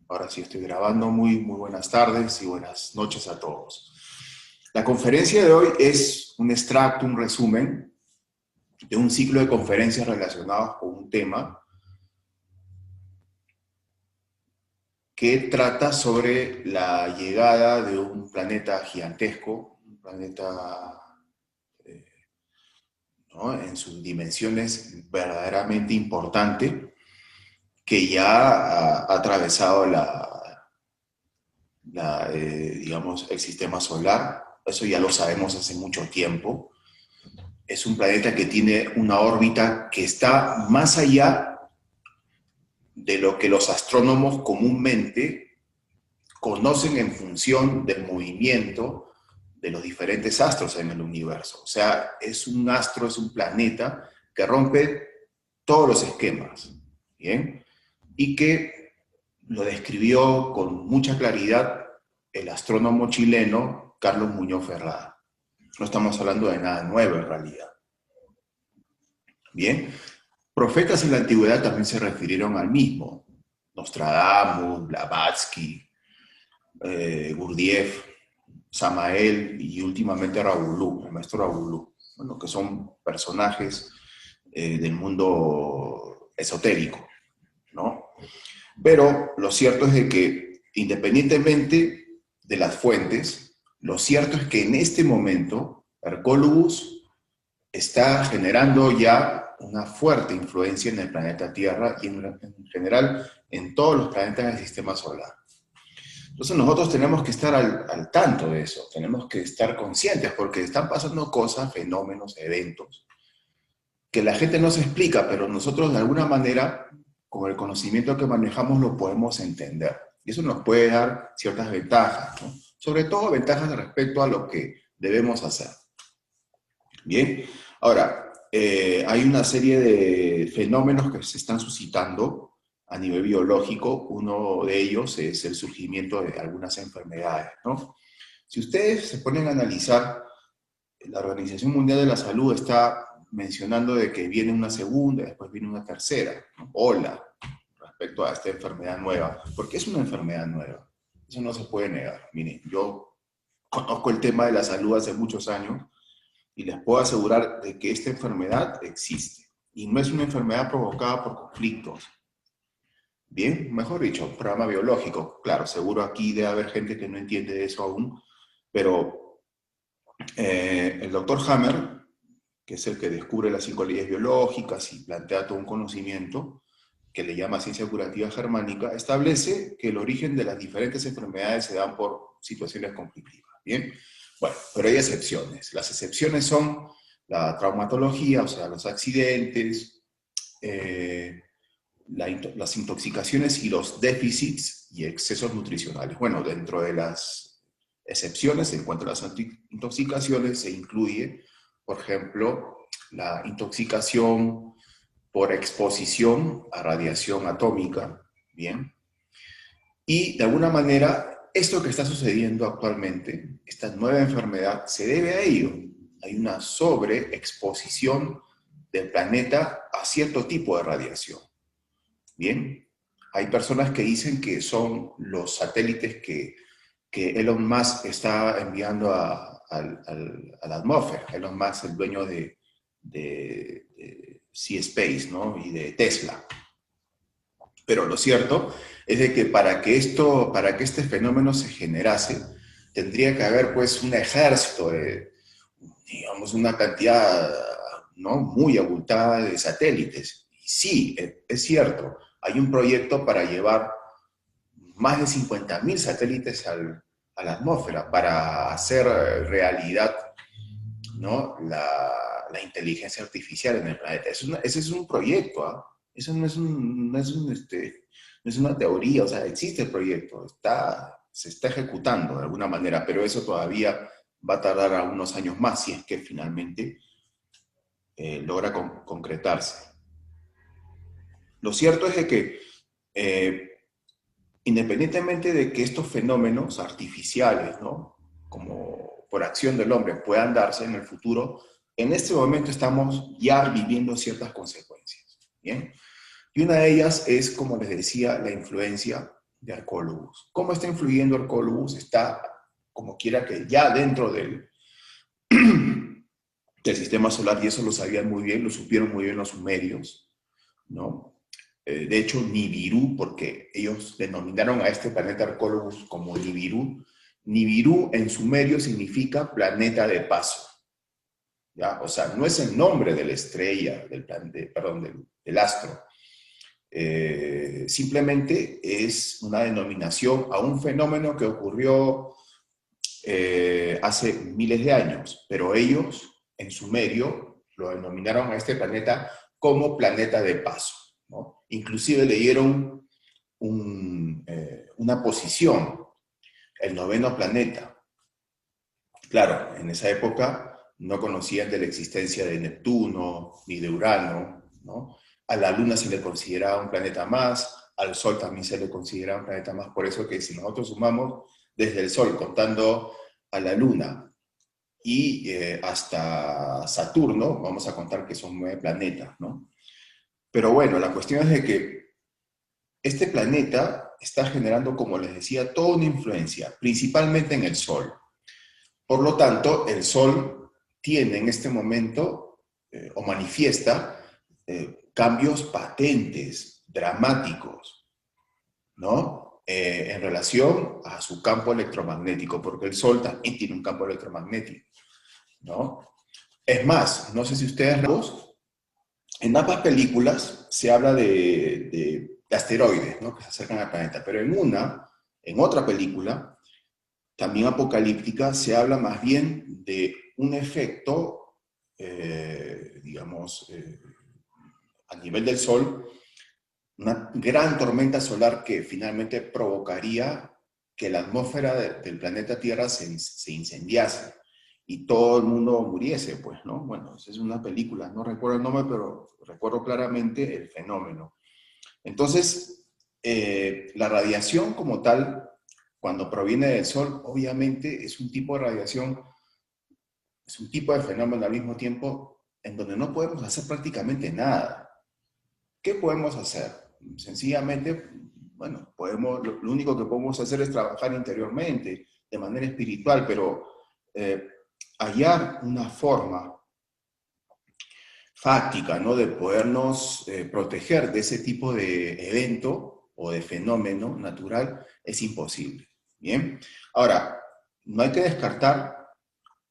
Ahora sí estoy grabando. Muy buenas tardes y buenas noches a todos. La conferencia de hoy es un extracto, un resumen de un ciclo de conferencias relacionadas con un tema que trata sobre la llegada de un planeta gigantesco, un planeta ¿no? en sus dimensiones verdaderamente importante, que ya ha atravesado digamos, el sistema solar. Eso ya lo sabemos hace mucho tiempo. Es un planeta que tiene una órbita que está más allá de lo que los astrónomos comúnmente conocen en función del movimiento de los diferentes astros en el universo. O sea, es un astro, es un planeta que rompe todos los esquemas, ¿bien? Y que lo describió con mucha claridad el astrónomo chileno Carlos Muñoz Ferrada. No estamos hablando de nada nuevo en realidad. Bien, profetas en la antigüedad también se refirieron al mismo. Nostradamus, Blavatsky, Gurdjieff, Samael y últimamente Rabulú, el maestro Rabulú, bueno, que son personajes del mundo esotérico, ¿no? Pero lo cierto es de que, independientemente de las fuentes, lo cierto es que en este momento Hercólogos está generando ya una fuerte influencia en el planeta Tierra y en general en todos los planetas del sistema solar. Entonces nosotros tenemos que estar al tanto de eso, tenemos que estar conscientes porque están pasando cosas, fenómenos, eventos, que la gente no se explica, pero nosotros de alguna manera, con el conocimiento que manejamos, lo podemos entender. Y eso nos puede dar ciertas ventajas, ¿no? Sobre todo ventajas respecto a lo que debemos hacer. Bien, ahora, hay una serie de fenómenos que se están suscitando a nivel biológico. Uno de ellos es el surgimiento de algunas enfermedades, ¿no? Si ustedes se ponen a analizar, la Organización Mundial de la Salud está mencionando de que viene una segunda, después viene una tercera, ¿no? Ola, respecto a esta enfermedad nueva. Porque es una enfermedad nueva. Eso no se puede negar. Miren, yo conozco el tema de la salud hace muchos años y les puedo asegurar de que esta enfermedad existe. Y no es una enfermedad provocada por conflictos. Bien, mejor dicho, un programa biológico. Claro, seguro aquí debe haber gente que no entiende eso aún, pero el doctor Hammer, que es el que descubre las 5 leyes biológicas y plantea todo un conocimiento, que le llama ciencia curativa germánica, establece que el origen de las diferentes enfermedades se dan por situaciones conflictivas. Bien, bueno, pero hay excepciones. Las excepciones son la traumatología, o sea, los accidentes, las intoxicaciones y los déficits y excesos nutricionales. Bueno, dentro de las excepciones se encuentran las intoxicaciones, se incluye, por ejemplo, la intoxicación por exposición a radiación atómica, ¿bien? Y de alguna manera, esto que está sucediendo actualmente, esta nueva enfermedad, se debe a ello. Hay una sobreexposición del planeta a cierto tipo de radiación. Bien, hay personas que dicen que son los satélites que Elon Musk está enviando a la atmósfera. Elon Musk, el dueño de Sea Space, ¿no? Y de Tesla. Pero lo cierto es de que para que este fenómeno se generase, tendría que haber pues un ejército de, digamos, una cantidad, ¿no? Muy abultada de satélites. Y sí, es cierto, hay un proyecto para llevar más de 50.000 satélites a la atmósfera para hacer realidad, ¿no? la inteligencia artificial en el planeta. Ese es un proyecto, ¿eh? Eso no es una teoría, o sea, existe el proyecto, se está ejecutando de alguna manera, pero eso todavía va a tardar algunos años más si es que finalmente logra concretarse. Lo cierto es de que independientemente de que estos fenómenos artificiales, ¿no? Como por acción del hombre, puedan darse en el futuro, en este momento estamos ya viviendo ciertas consecuencias, ¿bien? Y una de ellas es, como les decía, la influencia de Arcólogos. ¿Cómo está influyendo Arcólogos? Está, como quiera que ya dentro del, del sistema solar, y eso lo sabían muy bien, lo supieron muy bien los sumerios, ¿no? De hecho, Nibiru, porque ellos denominaron a este planeta Arcólogos como Nibiru. Nibiru en sumerio significa planeta de paso, ¿ya? O sea, no es el nombre de la estrella, del astro. Simplemente es una denominación a un fenómeno que ocurrió hace miles de años, pero ellos en sumerio lo denominaron a este planeta como planeta de paso, ¿no? Inclusive le dieron una posición, el noveno planeta. Claro, en esa época no conocían de la existencia de Neptuno ni de Urano, ¿no? A la Luna se le consideraba un planeta más, al Sol también se le considera un planeta más, por eso que si nosotros sumamos desde el Sol, contando a la Luna y hasta Saturno, vamos a contar que son 9 planetas, ¿no? Pero bueno, la cuestión es de que este planeta está generando, como les decía, toda una influencia, principalmente en el Sol. Por lo tanto, el Sol tiene en este momento, o manifiesta, cambios patentes, dramáticos, ¿no? En relación a su campo electromagnético, porque el Sol también tiene un campo electromagnético, ¿no? Es más, no sé si ustedes, en ambas películas se habla de asteroides, ¿no? Que se acercan al planeta, pero en otra película, también apocalíptica, se habla más bien de un efecto, digamos, a nivel del Sol, una gran tormenta solar que finalmente provocaría que la atmósfera del planeta Tierra se incendiase y todo el mundo muriese, pues, ¿no? Bueno, esa es una película, no recuerdo el nombre, pero recuerdo claramente el fenómeno. Entonces, la radiación como tal, cuando proviene del Sol, obviamente es un tipo de radiación, es un tipo de fenómeno al mismo tiempo en donde no podemos hacer prácticamente nada. ¿Qué podemos hacer? Sencillamente, bueno, lo único que podemos hacer es trabajar interiormente, de manera espiritual, pero eh, hallar una forma fáctica, ¿no? De podernos proteger de ese tipo de evento o de fenómeno natural es imposible. Bien, ahora, no hay que descartar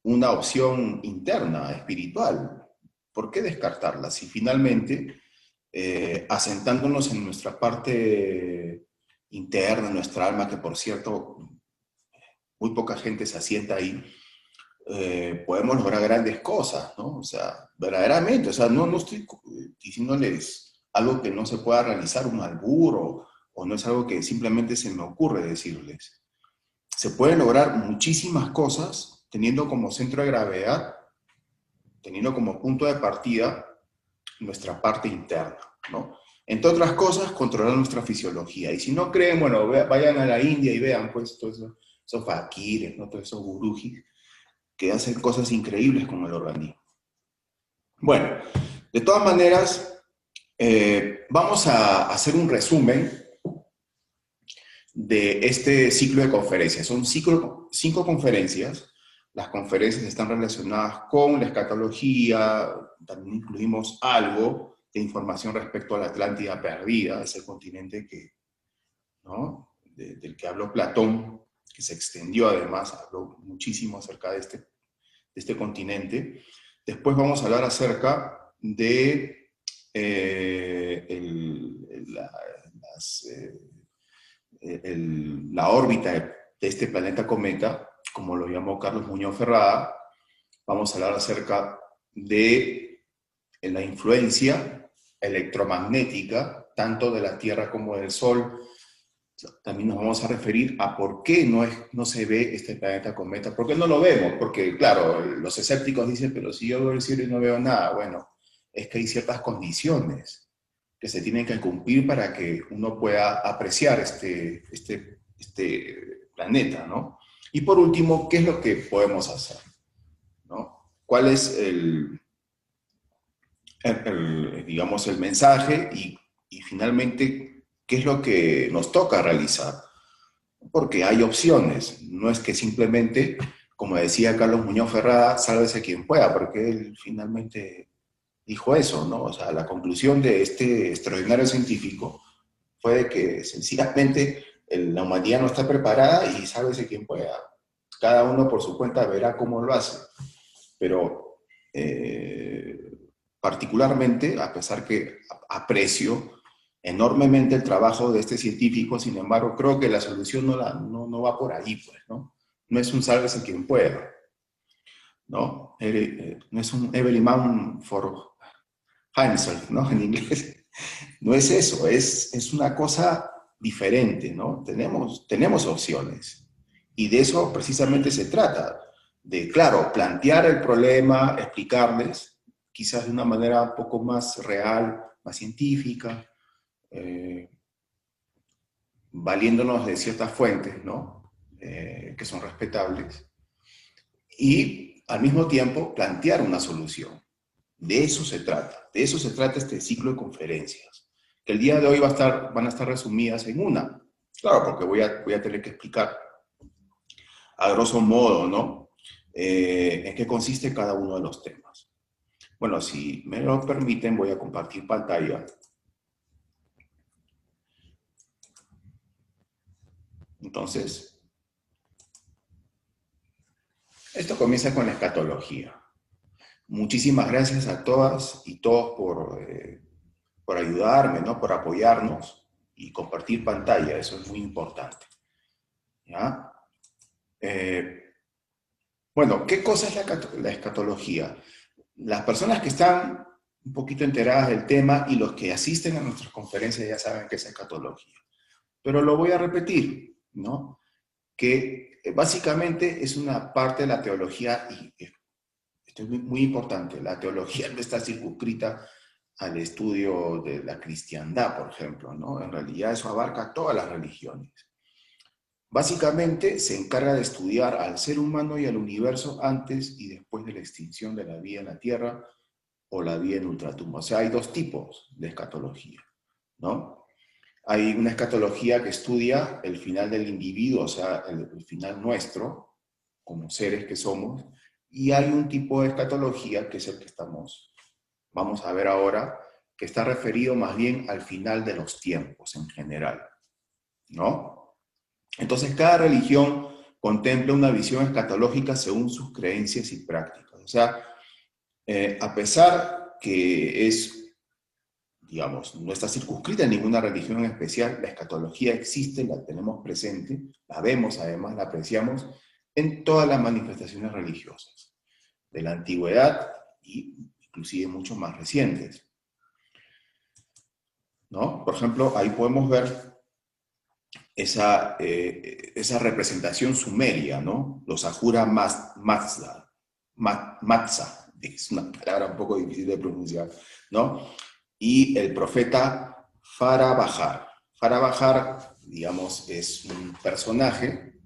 una opción interna, espiritual. ¿Por qué descartarla? Si finalmente, asentándonos en nuestra parte interna, nuestra alma, que por cierto, muy poca gente se asienta ahí, podemos lograr grandes cosas, ¿no? O sea, verdaderamente, o sea, no estoy diciéndoles algo que no se pueda realizar, un albur, o no es algo que simplemente se me ocurre decirles. Se pueden lograr muchísimas cosas teniendo como centro de gravedad, teniendo como punto de partida nuestra parte interna, ¿no? Entre otras cosas, controlar nuestra fisiología. Y si no creen, bueno, vayan a la India y vean, pues, todos esos fakires, ¿no? Todos esos gurujis que hacen cosas increíbles con el organismo. Bueno, de todas maneras, vamos a hacer un resumen de este ciclo de conferencias. Son 5 conferencias. Las conferencias están relacionadas con la escatología, también incluimos algo de información respecto a la Atlántida perdida, ese continente que, ¿no? Del que habló Platón, que se extendió además, habló muchísimo acerca de este continente. Después vamos a hablar acerca de la órbita de este planeta cometa, como lo llamó Carlos Muñoz Ferrada. Vamos a hablar acerca de la influencia electromagnética, tanto de la Tierra como del Sol. También nos vamos a referir a por qué no se ve este planeta cometa. ¿Por qué no lo vemos? Porque, claro, los escépticos dicen, pero si yo veo el cielo y no veo nada. Bueno, es que hay ciertas condiciones que se tienen que cumplir para que uno pueda apreciar este planeta, ¿no? Y por último, ¿qué es lo que podemos hacer? ¿No? ¿Cuál es digamos, el mensaje? Y finalmente, ¿Qué es lo que nos toca realizar? Porque hay opciones, no es que simplemente, como decía Carlos Muñoz Ferrada, sálvese quien pueda, porque él finalmente dijo eso, ¿no? O sea, la conclusión de este extraordinario científico fue de que sencillamente la humanidad no está preparada y sálvese quien pueda. Cada uno por su cuenta verá cómo lo hace. Pero particularmente, a pesar que aprecio enormemente el trabajo de este científico, sin embargo, creo que la solución no va por ahí, pues, ¿no? No es un sálvese quien pueda, ¿no? No es un every man for himself, ¿no? En inglés. No es eso, es una cosa diferente, ¿no? Tenemos opciones. Y de eso precisamente se trata, de, claro, plantear el problema, explicarles, quizás de una manera un poco más real, más científica, eh, valiéndonos de ciertas fuentes, ¿no? Que son respetables, y al mismo tiempo plantear una solución. De eso se trata este ciclo de conferencias, que el día de hoy van a estar resumidas en una. Claro, porque voy a tener que explicar a grosso modo, ¿no? En qué consiste cada uno de los temas. Bueno, si me lo permiten, voy a compartir pantalla. Entonces, esto comienza con la escatología. Muchísimas gracias a todas y todos por ayudarme, ¿no? Por apoyarnos y compartir pantalla, eso es muy importante. ¿Ya? Bueno, ¿qué cosa es la escatología? Las personas que están un poquito enteradas del tema y los que asisten a nuestras conferencias ya saben qué es escatología. Pero lo voy a repetir, ¿no? Que básicamente es una parte de la teología, y esto es muy importante, la teología no está circunscrita al estudio de la cristiandad, por ejemplo, ¿no? En realidad eso abarca todas las religiones. Básicamente se encarga de estudiar al ser humano y al universo antes y después de la extinción de la vida en la Tierra o la vida en ultratumba. O sea, hay dos tipos de escatología, ¿no? Hay una escatología que estudia el final del individuo, o sea, el final nuestro, como seres que somos, y hay un tipo de escatología que es el que vamos a ver ahora, que está referido más bien al final de los tiempos en general, ¿no? Entonces, cada religión contempla una visión escatológica según sus creencias y prácticas. O sea, a pesar que digamos, no está circunscrita en ninguna religión en especial, la escatología existe, la tenemos presente, la vemos además, la apreciamos en todas las manifestaciones religiosas de la antigüedad y inclusive mucho más recientes, ¿no? Por ejemplo, ahí podemos ver esa representación sumeria, ¿no? Los Ahura Mazda, es una palabra un poco difícil de pronunciar, ¿no? Y el profeta Farabahar. Farabahar, digamos, es un personaje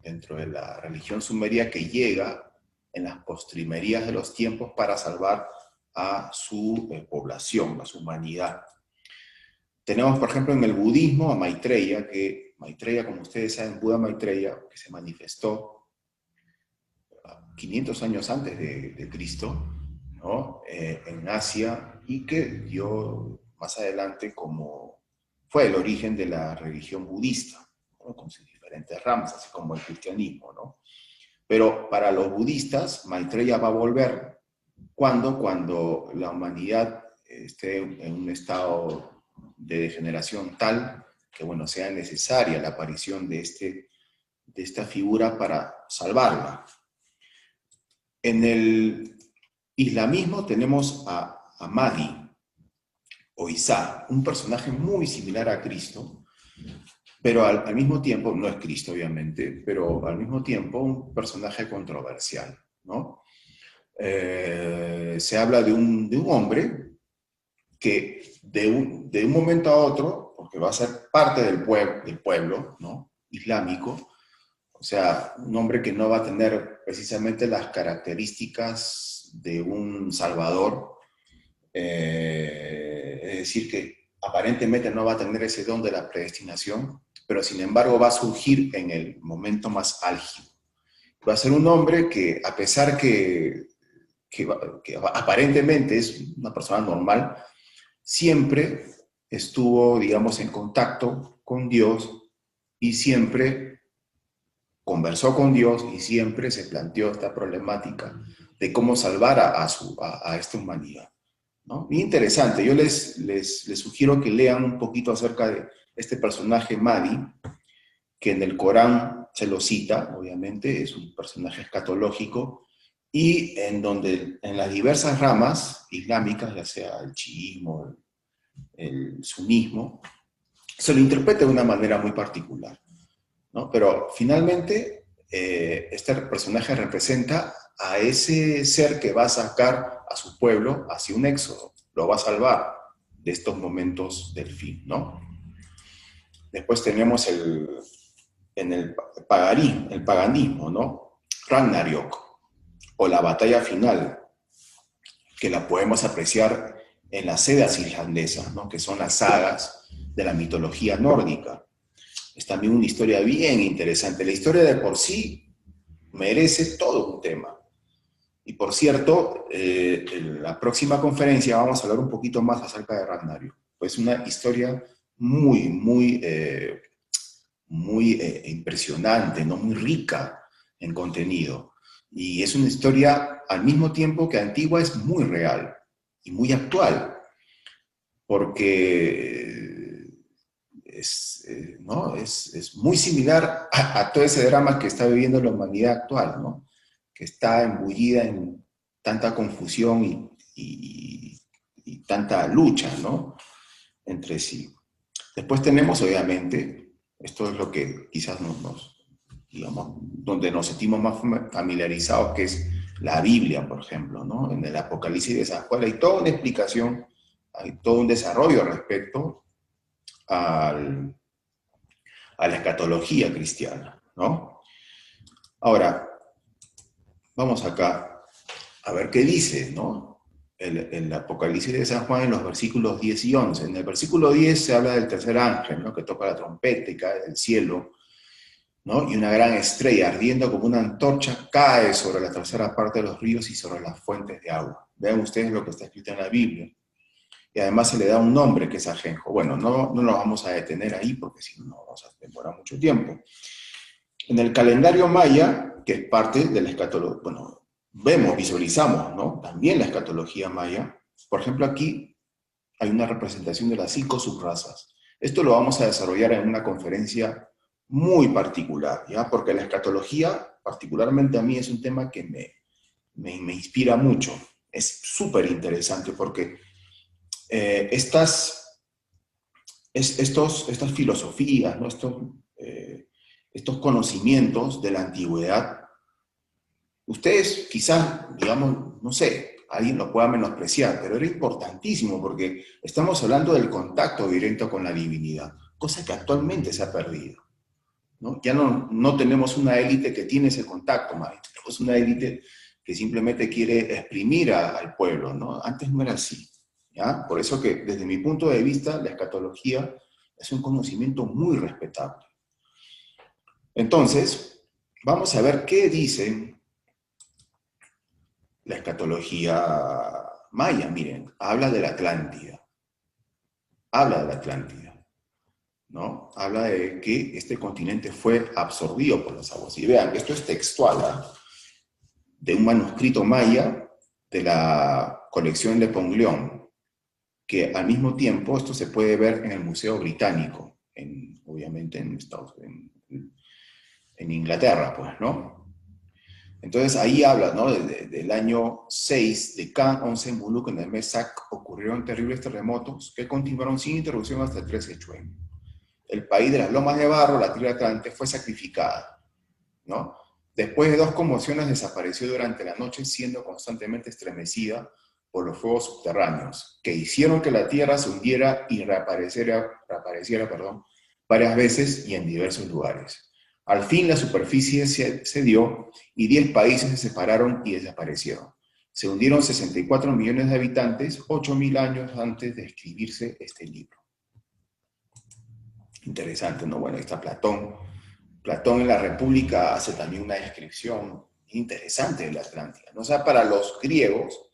dentro de la religión sumeria que llega en las postrimerías de los tiempos para salvar a su población, a su humanidad. Tenemos, por ejemplo, en el budismo a Maitreya, como ustedes saben, Buda Maitreya, que se manifestó 500 años antes de Cristo, ¿no? En Asia, y que dio más adelante fue el origen de la religión budista, ¿no? Con sus diferentes ramas, así como el cristianismo, ¿no? Pero para los budistas, Maitreya va a volver. ¿Cuándo? Cuando la humanidad esté en un estado de degeneración tal que, bueno, sea necesaria la aparición de esta figura para salvarla. En el islamismo tenemos a Mahdi, o Isa, un personaje muy similar a Cristo, pero al mismo tiempo, no es Cristo obviamente, pero al mismo tiempo un personaje controversial, ¿no? Se habla de un hombre que de un momento a otro, porque va a ser parte del pueblo, ¿no? Islámico, o sea, un hombre que no va a tener precisamente las características de un salvador, es decir, que aparentemente no va a tener ese don de la predestinación, pero sin embargo va a surgir en el momento más álgido. Va a ser un hombre que, a pesar que aparentemente es una persona normal, siempre estuvo, digamos, en contacto con Dios y siempre conversó con Dios y siempre se planteó esta problemática de cómo salvar a esta humanidad, ¿no? Bien interesante. Yo les sugiero que lean un poquito acerca de este personaje Mahdi, que en el Corán se lo cita, obviamente, es un personaje escatológico, y en donde en las diversas ramas islámicas, ya sea el chiismo, el sunismo, se lo interpreta de una manera muy particular, ¿no? Pero finalmente, este personaje representa a ese ser que va a sacar a su pueblo hacia un éxodo, lo va a salvar de estos momentos del fin, ¿no? Después tenemos el paganismo, ¿no? Ragnarok, o la batalla final, que la podemos apreciar en las Edas irlandesas, ¿no? Que son las sagas de la mitología nórdica. Es también una historia bien interesante. La historia de por sí merece todo un tema. Y por cierto, en la próxima conferencia vamos a hablar un poquito más acerca de Ragnarok. Pues una historia muy impresionante, ¿no? Muy rica en contenido. Y es una historia al mismo tiempo que antigua, es muy real y muy actual, porque ¿no? Es muy similar a todo ese drama que está viviendo la humanidad actual, ¿no? Que está embullida en tanta confusión y tanta lucha, ¿no? Entre sí. Después tenemos, obviamente, esto es lo que quizás digamos, donde nos sentimos más familiarizados, que es la Biblia, por ejemplo, ¿no? En el Apocalipsis de San Juan hay toda una explicación, hay todo un desarrollo respecto a la escatología cristiana, ¿no? Ahora, vamos acá a ver qué dice, ¿no? El Apocalipsis de San Juan en los versículos 10 y 11. En el versículo 10 se habla del tercer ángel, ¿no? Que toca la trompeta y cae del cielo, ¿no? Y una gran estrella ardiendo como una antorcha cae sobre la tercera parte de los ríos y sobre las fuentes de agua. Vean ustedes lo que está escrito en la Biblia. Y además se le da un nombre que es ajenjo. Bueno, no nos vamos a detener ahí porque si no vamos a demorar mucho tiempo. En el calendario maya, que es parte de la escatología, bueno, visualizamos, ¿no? También la escatología maya. Por ejemplo, aquí hay una representación de las 5 subrazas. Esto lo vamos a desarrollar en una conferencia muy particular, ¿ya? Porque la escatología, particularmente a mí, es un tema que me inspira mucho. Es súper interesante porque estas filosofías, ¿no? Estos conocimientos de la antigüedad, ustedes quizás, digamos, no sé, alguien lo pueda menospreciar, pero era importantísimo porque estamos hablando del contacto directo con la divinidad, cosa que actualmente se ha perdido, ¿no? Ya no tenemos una élite que tiene ese contacto, más bien tenemos una élite que simplemente quiere exprimir al pueblo, ¿no? Antes no era así, ¿ya? Por eso que desde mi punto de vista la escatología es un conocimiento muy respetable. Entonces, vamos a ver qué dice la escatología maya. Miren, habla de la Atlántida, ¿no? Habla de que este continente fue absorbido por las aguas. Y vean, esto es textual, ¿eh? De un manuscrito maya de la colección de Ponglión, que al mismo tiempo esto se puede ver en el Museo Británico, obviamente en Inglaterra, pues, ¿no? Entonces ahí habla, ¿no? Del año 6 de Can 11 en Muluk, en el mes Sac, ocurrieron terribles terremotos que continuaron sin interrupción hasta el 13 de Chuen. El país de las lomas de barro, la tierra Atlante, fue sacrificada, ¿no? Después de 2 conmociones desapareció durante la noche, siendo constantemente estremecida por los fuegos subterráneos, que hicieron que la tierra se hundiera y reapareciera, varias veces y en diversos lugares. Al fin la superficie cedió y 10 países se separaron y desaparecieron. Se hundieron 64 millones de habitantes, 8.000 años antes de escribirse este libro. Interesante, ¿no? Bueno, ahí está Platón. Platón en la República hace también una descripción interesante de la Atlántida, ¿no? O sea, para los griegos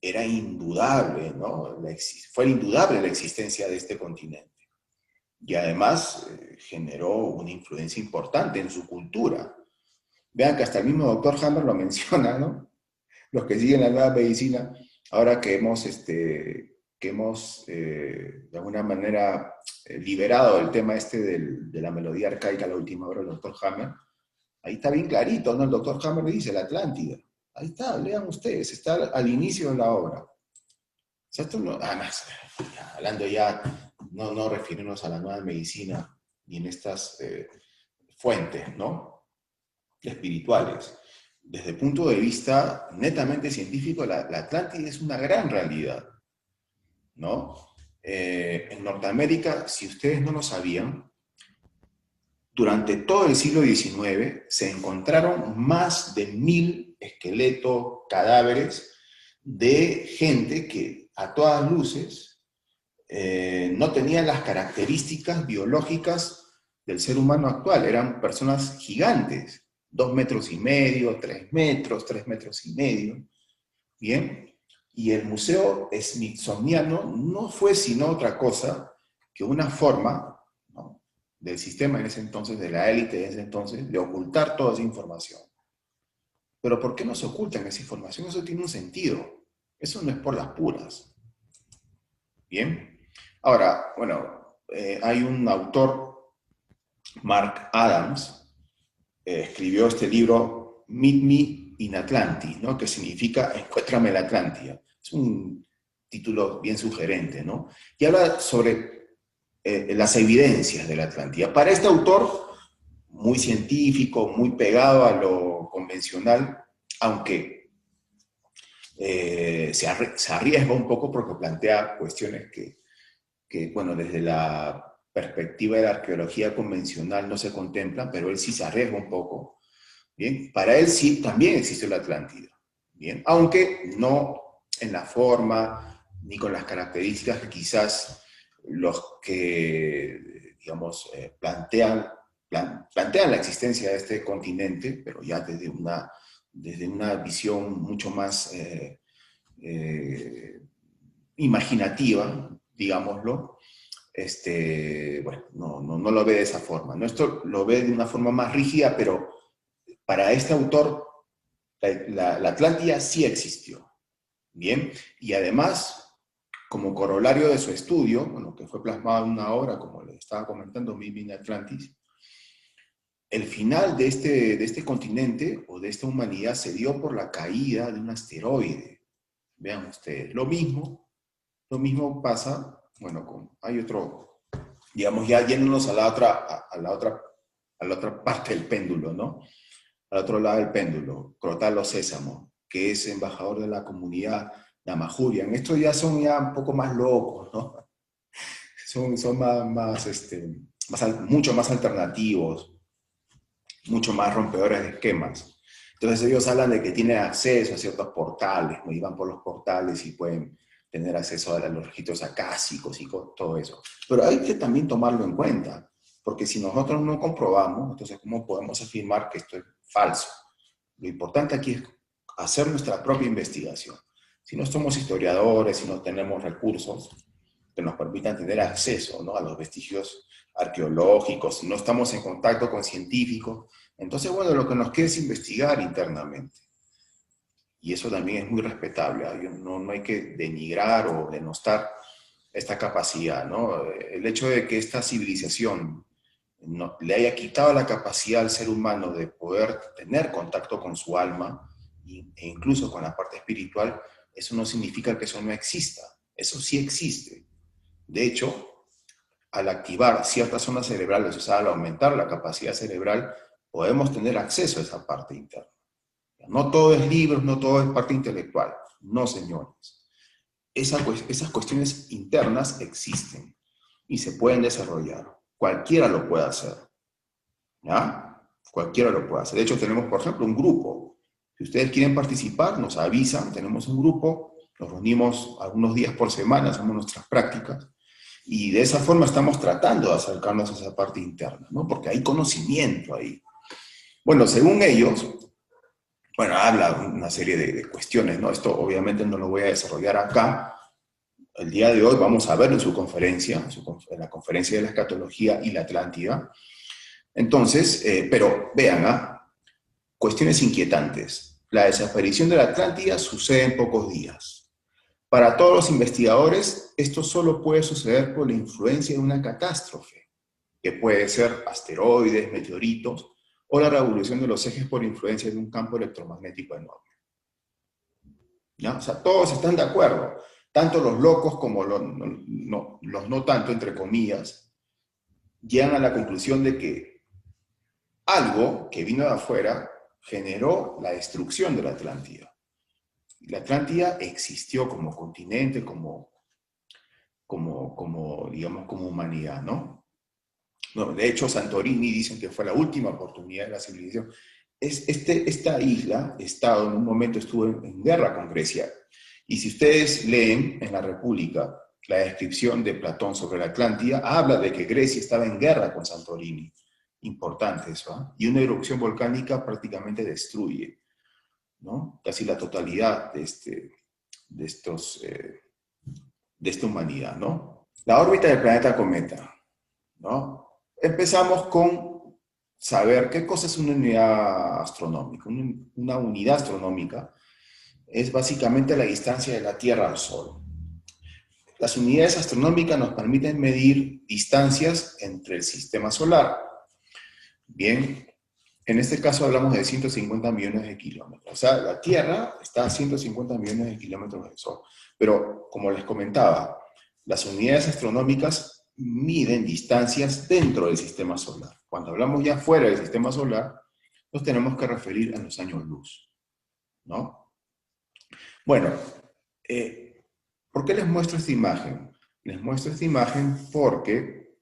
era indudable, ¿no? Fue indudable la existencia de este continente. Y además generó una influencia importante en su cultura. Vean que hasta el mismo doctor Hammer lo menciona, ¿no? Los que siguen la nueva medicina, ahora que hemos de alguna manera liberado el tema de la melodía arcaica a la última hora del doctor Hammer, ahí está bien clarito, ¿no? El doctor Hammer le dice la Atlántida. Ahí está, lean ustedes, está al inicio de la obra. O sea, esto no, además, hablando ya, no refiriéndonos a la nueva medicina ni en estas fuentes, ¿no? Espirituales. Desde el punto de vista netamente científico, la Atlántida es una gran realidad, ¿no? En Norteamérica, si ustedes no lo sabían, durante todo el siglo XIX se encontraron más de 1000 esqueletos, cadáveres de gente que a todas luces no tenían las características biológicas del ser humano actual. Eran personas gigantes, 2,5 metros, 3 metros, 3,5 metros. Bien, y el Museo Smithsoniano no fue sino otra cosa que una forma, ¿no?, del sistema en ese entonces, de la élite de ese entonces, de ocultar toda esa información. Pero ¿por qué no se ocultan esa información? Eso tiene un sentido. Eso no es por las puras. Bien. Ahora, bueno, hay un autor, Mark Adams, escribió este libro, Meet Me in Atlantis, ¿no?, que significa Encuéntrame en la Atlántida. Es un título bien sugerente, ¿no? Y habla sobre las evidencias de la Atlántida. Para este autor, muy científico, muy pegado a lo convencional, aunque se arriesga un poco porque plantea cuestiones que, bueno, desde la perspectiva de la arqueología convencional no se contemplan, pero él sí se arriesga un poco. Bien, para él sí también existe la Atlántida. Bien, aunque no en la forma ni con las características que quizás los que, digamos, plantean la existencia de este continente, pero ya desde una visión mucho más imaginativa, digámoslo. Bueno, no lo ve de esa forma, ¿no? Esto lo ve de una forma más rígida, pero para este autor la Atlántida sí existió. Bien, y además, como corolario de su estudio, bueno, que fue plasmado en una obra, como les estaba comentando, Mimi Atlantis, el final de este continente o de esta humanidad se dio por la caída de un asteroide. Vean ustedes, lo mismo pasa, bueno, hay otro, digamos, ya yéndonos a la otra parte del péndulo, ¿no? Al otro lado del péndulo, Crotalo Sésamo, que es embajador de la comunidad Namajurian. Estos ya son un poco más locos, ¿no? Son mucho más alternativos, mucho más rompedores de esquemas. Entonces ellos hablan de que tienen acceso a ciertos portales, ¿no? Y van por los portales y pueden tener acceso a los registros acásicos y todo eso. Pero hay que también tomarlo en cuenta, porque si nosotros no comprobamos, entonces ¿cómo podemos afirmar que esto es falso? Lo importante aquí es hacer nuestra propia investigación. Si no somos historiadores, si no tenemos recursos que nos permitan tener acceso, ¿no?, a los vestigios arqueológicos, si no estamos en contacto con científicos, entonces, bueno, lo que nos queda es investigar internamente. Y eso también es muy respetable, ¿eh? No hay que denigrar o denostar esta capacidad, ¿no? El hecho de que esta civilización le haya quitado la capacidad al ser humano de poder tener contacto con su alma e incluso con la parte espiritual, eso no significa que eso no exista. Eso sí existe. De hecho, al activar ciertas zonas cerebrales, o sea, al aumentar la capacidad cerebral, podemos tener acceso a esa parte interna. No todo es libros, no todo es parte intelectual. No, señores. Esas cuestiones internas existen y se pueden desarrollar. Cualquiera lo puede hacer. ¿Ya? Cualquiera lo puede hacer. De hecho, tenemos, por ejemplo, un grupo. Si ustedes quieren participar, nos avisan. Tenemos un grupo, nos reunimos algunos días por semana, hacemos nuestras prácticas. Y de esa forma estamos tratando de acercarnos a esa parte interna, ¿no? Porque hay conocimiento ahí. Bueno, según ellos, bueno, habla una serie de cuestiones, ¿no? Esto obviamente no lo voy a desarrollar acá. El día de hoy vamos a ver en su conferencia, en la conferencia de la escatología y la Atlántida. Entonces, pero vean, cuestiones inquietantes. La desaparición de la Atlántida sucede en pocos días. Para todos los investigadores, esto solo puede suceder por la influencia de una catástrofe, que puede ser asteroides, meteoritos, o la revolución de los ejes por influencia de un campo electromagnético enorme. ¿Ya? O sea, todos están de acuerdo, tanto los locos como los no tanto, entre comillas, llegan a la conclusión de que algo que vino de afuera generó la destrucción de la Atlántida. La Atlántida existió como continente, digamos, como humanidad, ¿no? No, de hecho, Santorini dicen que fue la última oportunidad de la civilización. Esta isla, Estado, en un momento estuvo en guerra con Grecia. Y si ustedes leen en la República la descripción de Platón sobre la Atlántida, habla de que Grecia estaba en guerra con Santorini. Importante eso, ¿eh? Y una erupción volcánica prácticamente destruye, ¿no? Casi la totalidad de esta humanidad, ¿no? La órbita del planeta cometa, ¿no? Empezamos con saber qué cosa es una unidad astronómica. Una unidad astronómica es básicamente la distancia de la Tierra al Sol. Las unidades astronómicas nos permiten medir distancias entre el sistema solar. Bien, en este caso hablamos de 150 millones de kilómetros. O sea, la Tierra está a 150 millones de kilómetros del Sol. Pero, como les comentaba, las unidades astronómicas miden distancias dentro del sistema solar. Cuando hablamos ya fuera del sistema solar, nos tenemos que referir a los años luz, ¿no? Bueno, ¿por qué les muestro esta imagen? Les muestro esta imagen porque,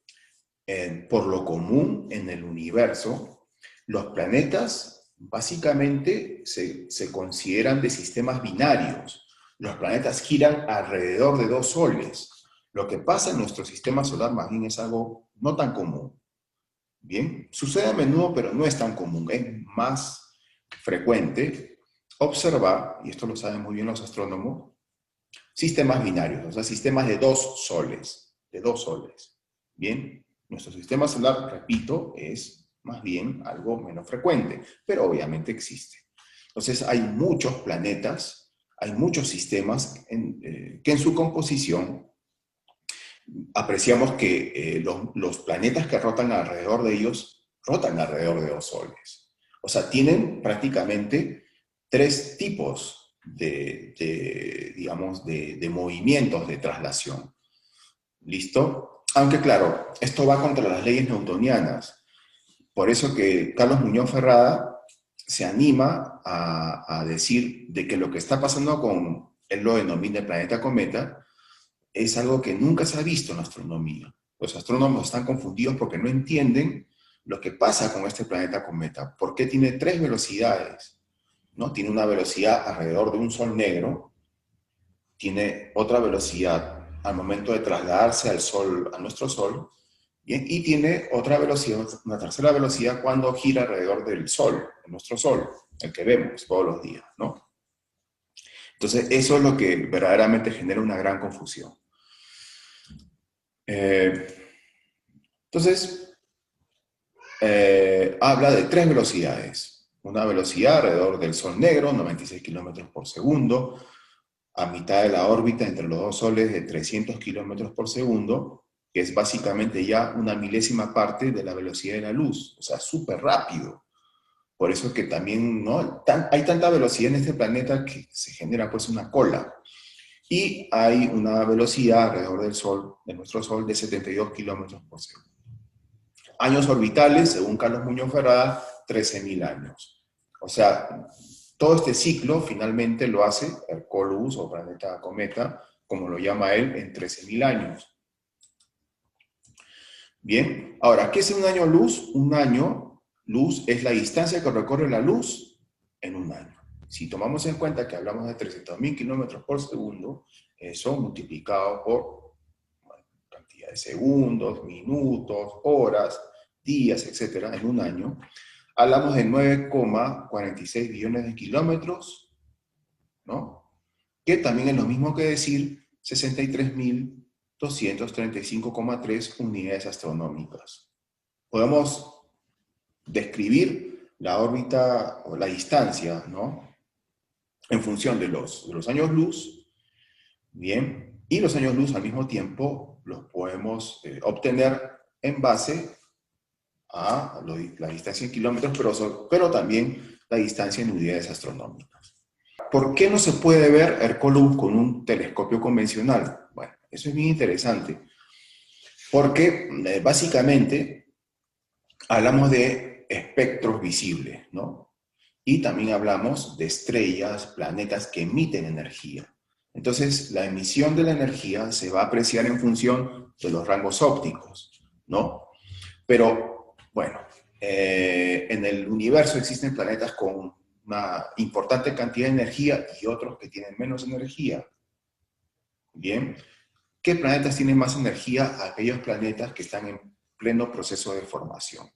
por lo común en el universo, los planetas básicamente se consideran de sistemas binarios. Los planetas giran alrededor de dos soles. Lo que pasa en nuestro sistema solar más bien es algo no tan común. Bien, sucede a menudo, pero no es tan común. Es más frecuente observar, y esto lo saben muy bien los astrónomos, sistemas binarios, o sea, sistemas de dos soles, Bien, nuestro sistema solar, repito, es más bien algo menos frecuente, pero obviamente existe. Entonces hay muchos planetas, hay muchos sistemas que en su composición apreciamos que los planetas que rotan alrededor de ellos rotan alrededor de dos soles. O sea, tienen prácticamente tres tipos digamos, de movimientos de traslación. ¿Listo? Aunque claro, esto va contra las leyes newtonianas. Por eso que Carlos Muñoz Ferrada se anima a decir de que lo que está pasando con, él lo denomina el planeta cometa, es algo que nunca se ha visto en la astronomía. Los astrónomos están confundidos porque no entienden lo que pasa con este planeta cometa. ¿Por qué tiene tres velocidades? ¿No? Tiene una velocidad alrededor de un sol negro, tiene otra velocidad al momento de trasladarse al sol, a nuestro sol, ¿bien? Y tiene otra velocidad, una tercera velocidad cuando gira alrededor del sol, de nuestro sol, el que vemos todos los días, ¿no? Entonces, eso es lo que verdaderamente genera una gran confusión. Entonces, habla de tres velocidades. Una velocidad alrededor del Sol negro, 96 kilómetros por segundo, a mitad de la órbita entre los dos soles de 300 kilómetros por segundo, que es básicamente ya una milésima parte de la velocidad de la luz, o sea, súper rápido. Por eso es que también, ¿no? Hay tanta velocidad en este planeta que se genera pues una cola. Y hay una velocidad alrededor del Sol, de nuestro Sol, de 72 kilómetros por segundo. Años orbitales, según Carlos Muñoz Ferrada, 13.000 años. O sea, todo este ciclo finalmente lo hace Hercólogos o planeta cometa, como lo llama él, en 13.000 años. Bien, ahora, ¿qué es un año luz? Un año luz es la distancia que recorre la luz en un año. Si tomamos en cuenta que hablamos de 300.000 kilómetros por segundo, eso multiplicado por de segundos, minutos, horas, días, etcétera, en un año, hablamos de 9,46 billones de kilómetros, ¿no? Que también es lo mismo que decir 63.235,3 unidades astronómicas. Podemos describir la órbita o la distancia, ¿no? En función de los años luz, bien, y los años luz al mismo tiempo los podemos obtener en base a la distancia en kilómetros, pero también la distancia en unidades astronómicas. ¿Por qué no se puede ver Hercólogos con un telescopio convencional? Bueno, eso es bien interesante, porque básicamente hablamos de espectros visibles, ¿no? Y también hablamos de estrellas, planetas que emiten energía. Entonces, la emisión de la energía se va a apreciar en función de los rangos ópticos, ¿no? Pero, bueno, en el universo existen planetas con una importante cantidad de energía y otros que tienen menos energía. Bien, ¿qué planetas tienen más energía? Aquellos planetas que están en pleno proceso de formación.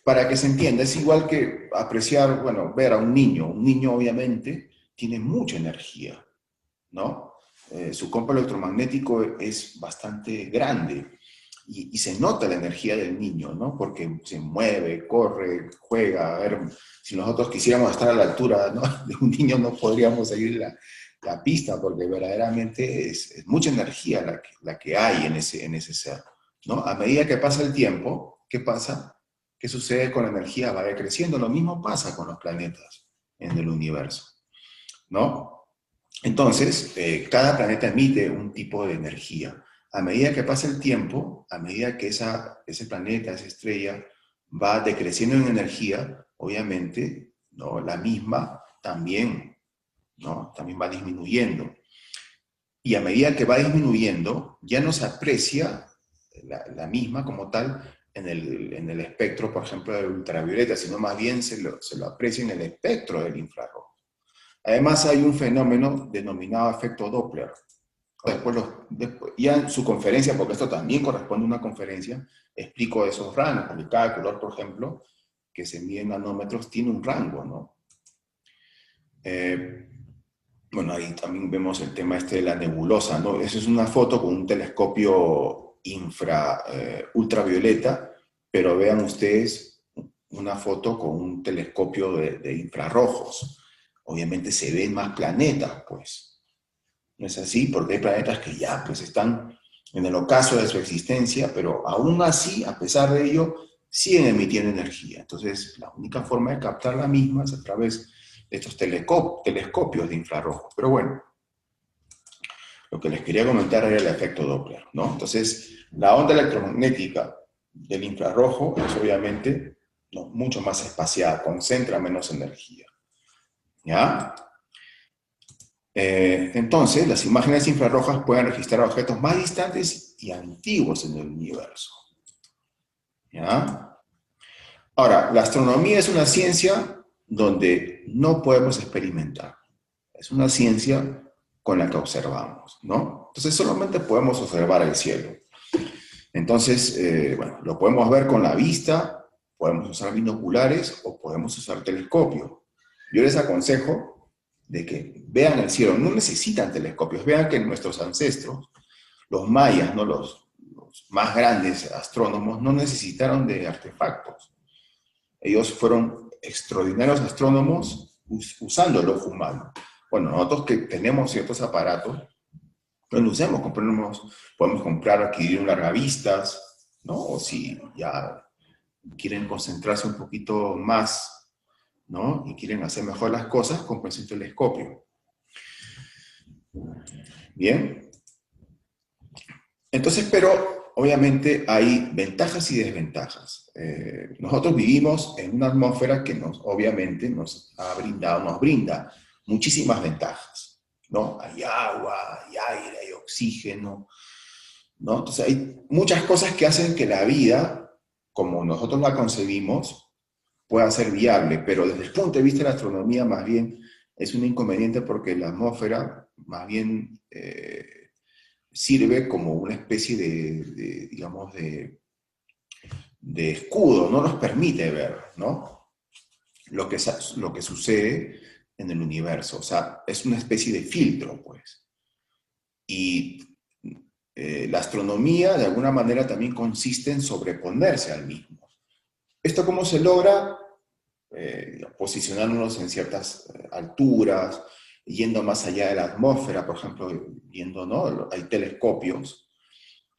Para que se entienda, es igual que apreciar, bueno, ver a un niño. Un niño obviamente tiene mucha energía, ¿no? Su campo electromagnético es bastante grande y se nota la energía del niño, ¿no? Porque se mueve, corre, juega. A ver, si nosotros quisiéramos estar a la altura, ¿no?, de un niño, no podríamos seguir la pista, porque verdaderamente es mucha energía la que hay en ese ser, ¿no? A medida que pasa el tiempo, ¿qué pasa? ¿Qué sucede con la energía? Va decreciendo. Lo mismo pasa con los planetas en el universo, ¿no? Entonces, cada planeta emite un tipo de energía. A medida que pasa el tiempo, a medida que ese planeta, esa estrella, va decreciendo en energía, obviamente, ¿no?, la misma también, ¿no?, también va disminuyendo. Y a medida que va disminuyendo, ya no se aprecia la misma como tal en el espectro, por ejemplo, del ultravioleta, sino más bien se lo aprecia en el espectro del infrarrojo. Además, hay un fenómeno denominado efecto Doppler. Después, ya en su conferencia, porque esto también corresponde a una conferencia, explico esos rangos, porque cada color, por ejemplo, que se mide en nanómetros, tiene un rango, ¿no? Bueno, ahí también vemos el tema de la nebulosa, ¿no? Esa es una foto con un telescopio ultravioleta, pero vean ustedes una foto con un telescopio de infrarrojos. Obviamente se ven más planetas, pues. ¿No es así? Porque hay planetas que ya pues están en el ocaso de su existencia, pero aún así, a pesar de ello, siguen emitiendo energía. Entonces, la única forma de captar la misma es a través de estos telescopios de infrarrojos. Pero bueno, lo que les quería comentar era el efecto Doppler, ¿no? Entonces, la onda electromagnética del infrarrojo es obviamente, ¿no?, mucho más espaciada, concentra menos energía, ¿ya? Entonces, las imágenes infrarrojas pueden registrar objetos más distantes y antiguos en el universo, ¿ya? Ahora, la astronomía es una ciencia donde no podemos experimentar. Es una ciencia con la que observamos, ¿no? Entonces, solamente podemos observar el cielo. Entonces, bueno, lo podemos ver con la vista, podemos usar binoculares o podemos usar telescopio. Yo les aconsejo de que vean el cielo, no necesitan telescopios, vean que nuestros ancestros, los mayas, ¿no?, los más grandes astrónomos, no necesitaron de artefactos. Ellos fueron extraordinarios astrónomos usando el ojo humano. Bueno, nosotros que tenemos ciertos aparatos, no lo usemos, podemos comprar, adquirir un largavistas, ¿no? O si ya quieren concentrarse un poquito más, ¿no?, y quieren hacer mejor las cosas, compren un telescopio. Bien. Entonces, pero obviamente hay ventajas y desventajas. Nosotros vivimos en una atmósfera que obviamente nos brinda muchísimas ventajas, ¿no? Hay agua, hay aire, hay oxígeno, ¿no? Entonces hay muchas cosas que hacen que la vida, como nosotros la concebimos, pueda ser viable, pero desde el punto de vista de la astronomía más bien es un inconveniente porque la atmósfera más bien sirve como una especie digamos, de escudo, no nos permite ver, ¿no? Lo que sucede en el universo. O sea, es una especie de filtro, pues. Y la astronomía, de alguna manera, también consiste en sobreponerse al mismo. ¿Esto cómo se logra? Posicionándonos en ciertas alturas, yendo más allá de la atmósfera, por ejemplo, ¿no? Hay telescopios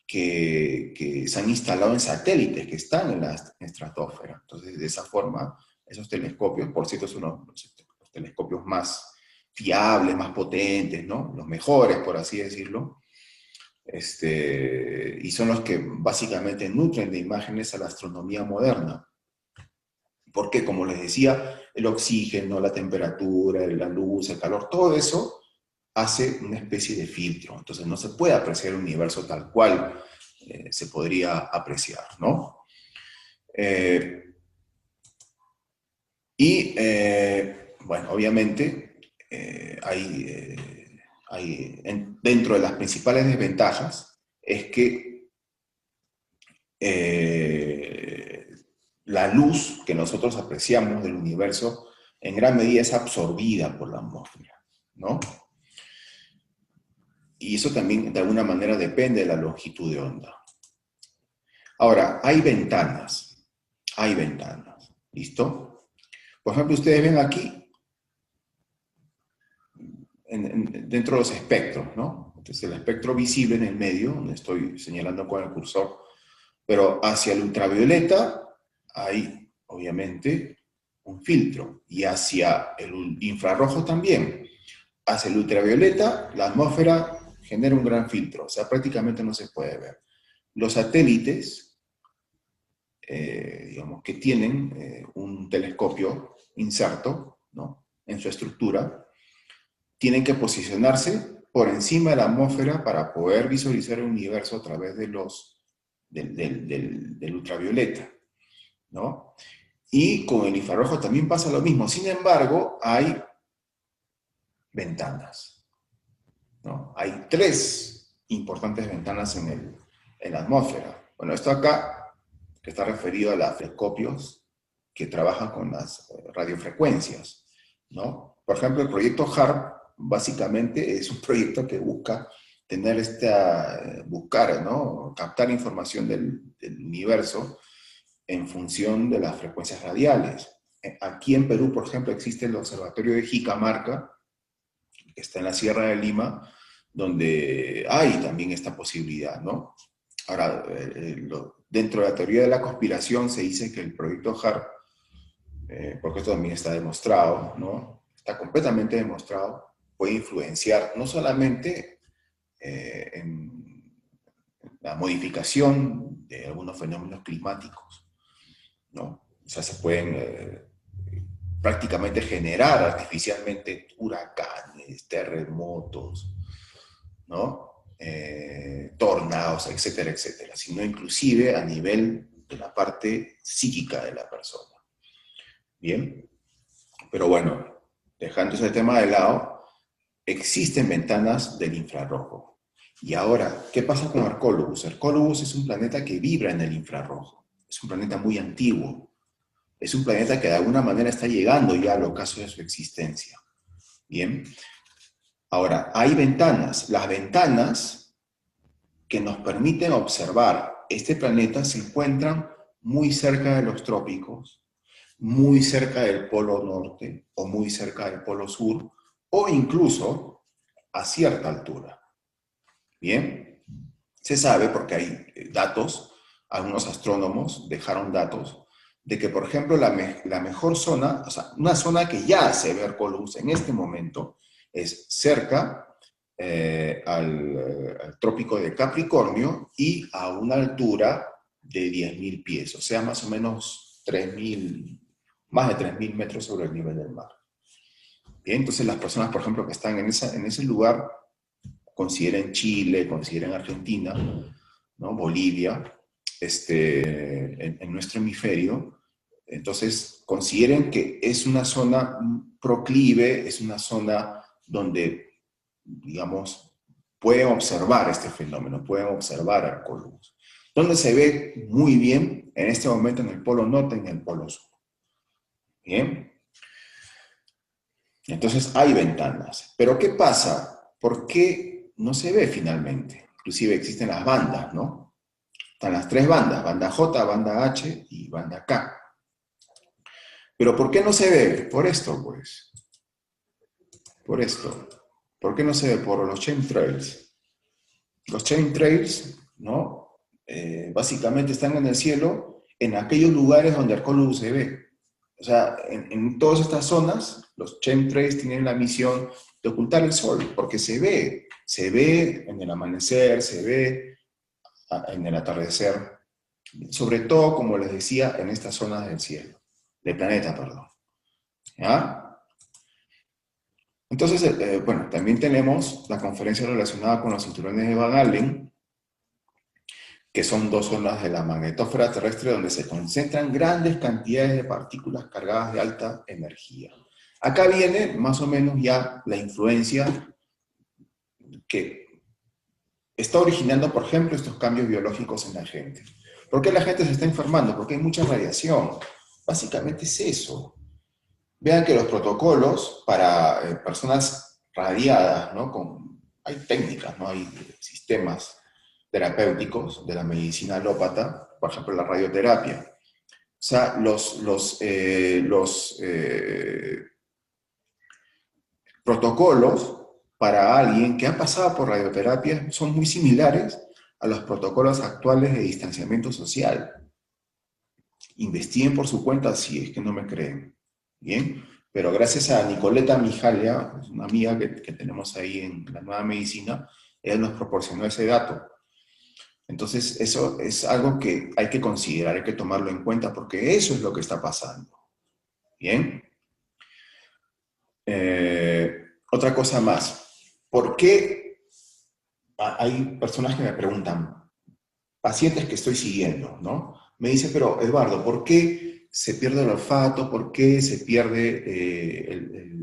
que se han instalado en satélites que están en la estratosfera. Entonces, de esa forma, esos telescopios, por cierto, son los telescopios más fiables, más potentes, ¿no? Los mejores, por así decirlo. Y son los que básicamente nutren de imágenes a la astronomía moderna. Porque, como les decía, el oxígeno, la temperatura, la luz, el calor, todo eso hace una especie de filtro. Entonces no se puede apreciar el universo tal cual se podría apreciar, ¿no? Bueno, obviamente, dentro de las principales desventajas es que la luz que nosotros apreciamos del universo en gran medida es absorbida por la atmósfera, ¿no? Y eso también de alguna manera depende de la longitud de onda. Ahora, hay ventanas, ¿listo? Por ejemplo, ustedes ven aquí, dentro de los espectros, ¿no? Entonces el espectro visible en el medio, donde estoy señalando con el cursor, pero hacia el ultravioleta hay, obviamente, un filtro, y hacia el infrarrojo también. Hacia el ultravioleta, la atmósfera genera un gran filtro, o sea, prácticamente no se puede ver. Los satélites, digamos, que tienen un telescopio inserto, ¿no?, en su estructura, tienen que posicionarse por encima de la atmósfera para poder visualizar el universo a través de del ultravioleta, ¿no? Y con el infrarrojo también pasa lo mismo. Sin embargo, hay ventanas, ¿no? Hay 3 importantes ventanas en la atmósfera. Bueno, esto acá, que está referido a los telescopios que trabajan con las radiofrecuencias, ¿no? Por ejemplo, el proyecto HARP básicamente es un proyecto que busca buscar, ¿no?, captar información del universo en función de las frecuencias radiales. Aquí en Perú, por ejemplo, existe el observatorio de Jicamarca, que está en la Sierra de Lima, donde hay también esta posibilidad, ¿no? Ahora, dentro de la teoría de la conspiración se dice que el proyecto HARP, porque esto también está demostrado, ¿no?, está completamente demostrado, puede influenciar no solamente en la modificación de algunos fenómenos climáticos, ¿no? O sea, se pueden prácticamente generar artificialmente huracanes, terremotos, ¿no?, tornados, etcétera, etcétera, sino inclusive a nivel de la parte psíquica de la persona. Bien, pero bueno, dejando ese tema de lado, existen ventanas del infrarrojo. Y ahora, ¿qué pasa con Hercólogos? Hercólogos es un planeta que vibra en el infrarrojo. Es un planeta muy antiguo. Es un planeta que de alguna manera está llegando ya al ocaso de su existencia. Bien. Ahora, hay ventanas. Las ventanas que nos permiten observar este planeta se encuentran muy cerca de los trópicos, muy cerca del polo norte o muy cerca del polo sur, o incluso a cierta altura. Bien, se sabe porque hay datos, algunos astrónomos dejaron datos, de que, por ejemplo, la mejor zona, o sea, una zona que ya se ve Hercólogos en este momento, es cerca al trópico de Capricornio y a una altura de 10.000 pies, o sea, más o menos 3.000, más de 3.000 metros sobre el nivel del mar. Bien, entonces las personas, por ejemplo, que están en ese lugar, consideren Chile, consideren Argentina, ¿no?, Bolivia, en nuestro hemisferio, entonces consideren que es una zona proclive, es una zona donde, digamos, pueden observar este fenómeno, pueden observar Arcolubus. ¿Dónde se ve muy bien? En este momento en el polo norte y en el polo sur. Bien. Entonces hay ventanas. Pero ¿qué pasa? ¿Por qué no se ve finalmente? Inclusive existen las bandas, ¿no? Están las tres bandas, banda J, banda H y banda K. ¿Pero por qué no se ve? Por esto, pues. Por esto. ¿Por qué no se ve? Por los chemtrails. Los chemtrails, ¿no? Básicamente están en el cielo, en aquellos lugares donde Arcolubus se ve. O sea, en todas estas zonas, los chemtrails tienen la misión de ocultar el sol, porque se ve en el amanecer, se ve en el atardecer, sobre todo, como les decía, en estas zonas del cielo, del planeta, perdón. ¿Ya? Entonces, bueno, también tenemos la conferencia relacionada con los cinturones de Van Allen, que son dos zonas de la magnetosfera terrestre donde se concentran grandes cantidades de partículas cargadas de alta energía. Acá viene más o menos ya la influencia que está originando, por ejemplo, estos cambios biológicos en la gente. ¿Por qué la gente se está enfermando? Porque hay mucha radiación. Básicamente es eso. Vean que los protocolos para personas radiadas, ¿no? Hay técnicas, ¿no? Hay sistemas terapéuticos de la medicina alópata, por ejemplo, la radioterapia. O sea, los protocolos para alguien que ha pasado por radioterapia son muy similares a los protocolos actuales de distanciamiento social. Investiguen por su cuenta si es que no me creen. Bien, pero gracias a Nicoleta Mijalia, una amiga que tenemos ahí en la Nueva Medicina, ella nos proporcionó ese dato. Entonces, eso es algo que hay que considerar, hay que tomarlo en cuenta, porque eso es lo que está pasando. ¿Bien? Otra cosa más. ¿Por qué hay personas que me preguntan, pacientes que estoy siguiendo, ¿no? Me dicen, pero Eduardo, ¿por qué se pierde el olfato? ¿Por qué se pierde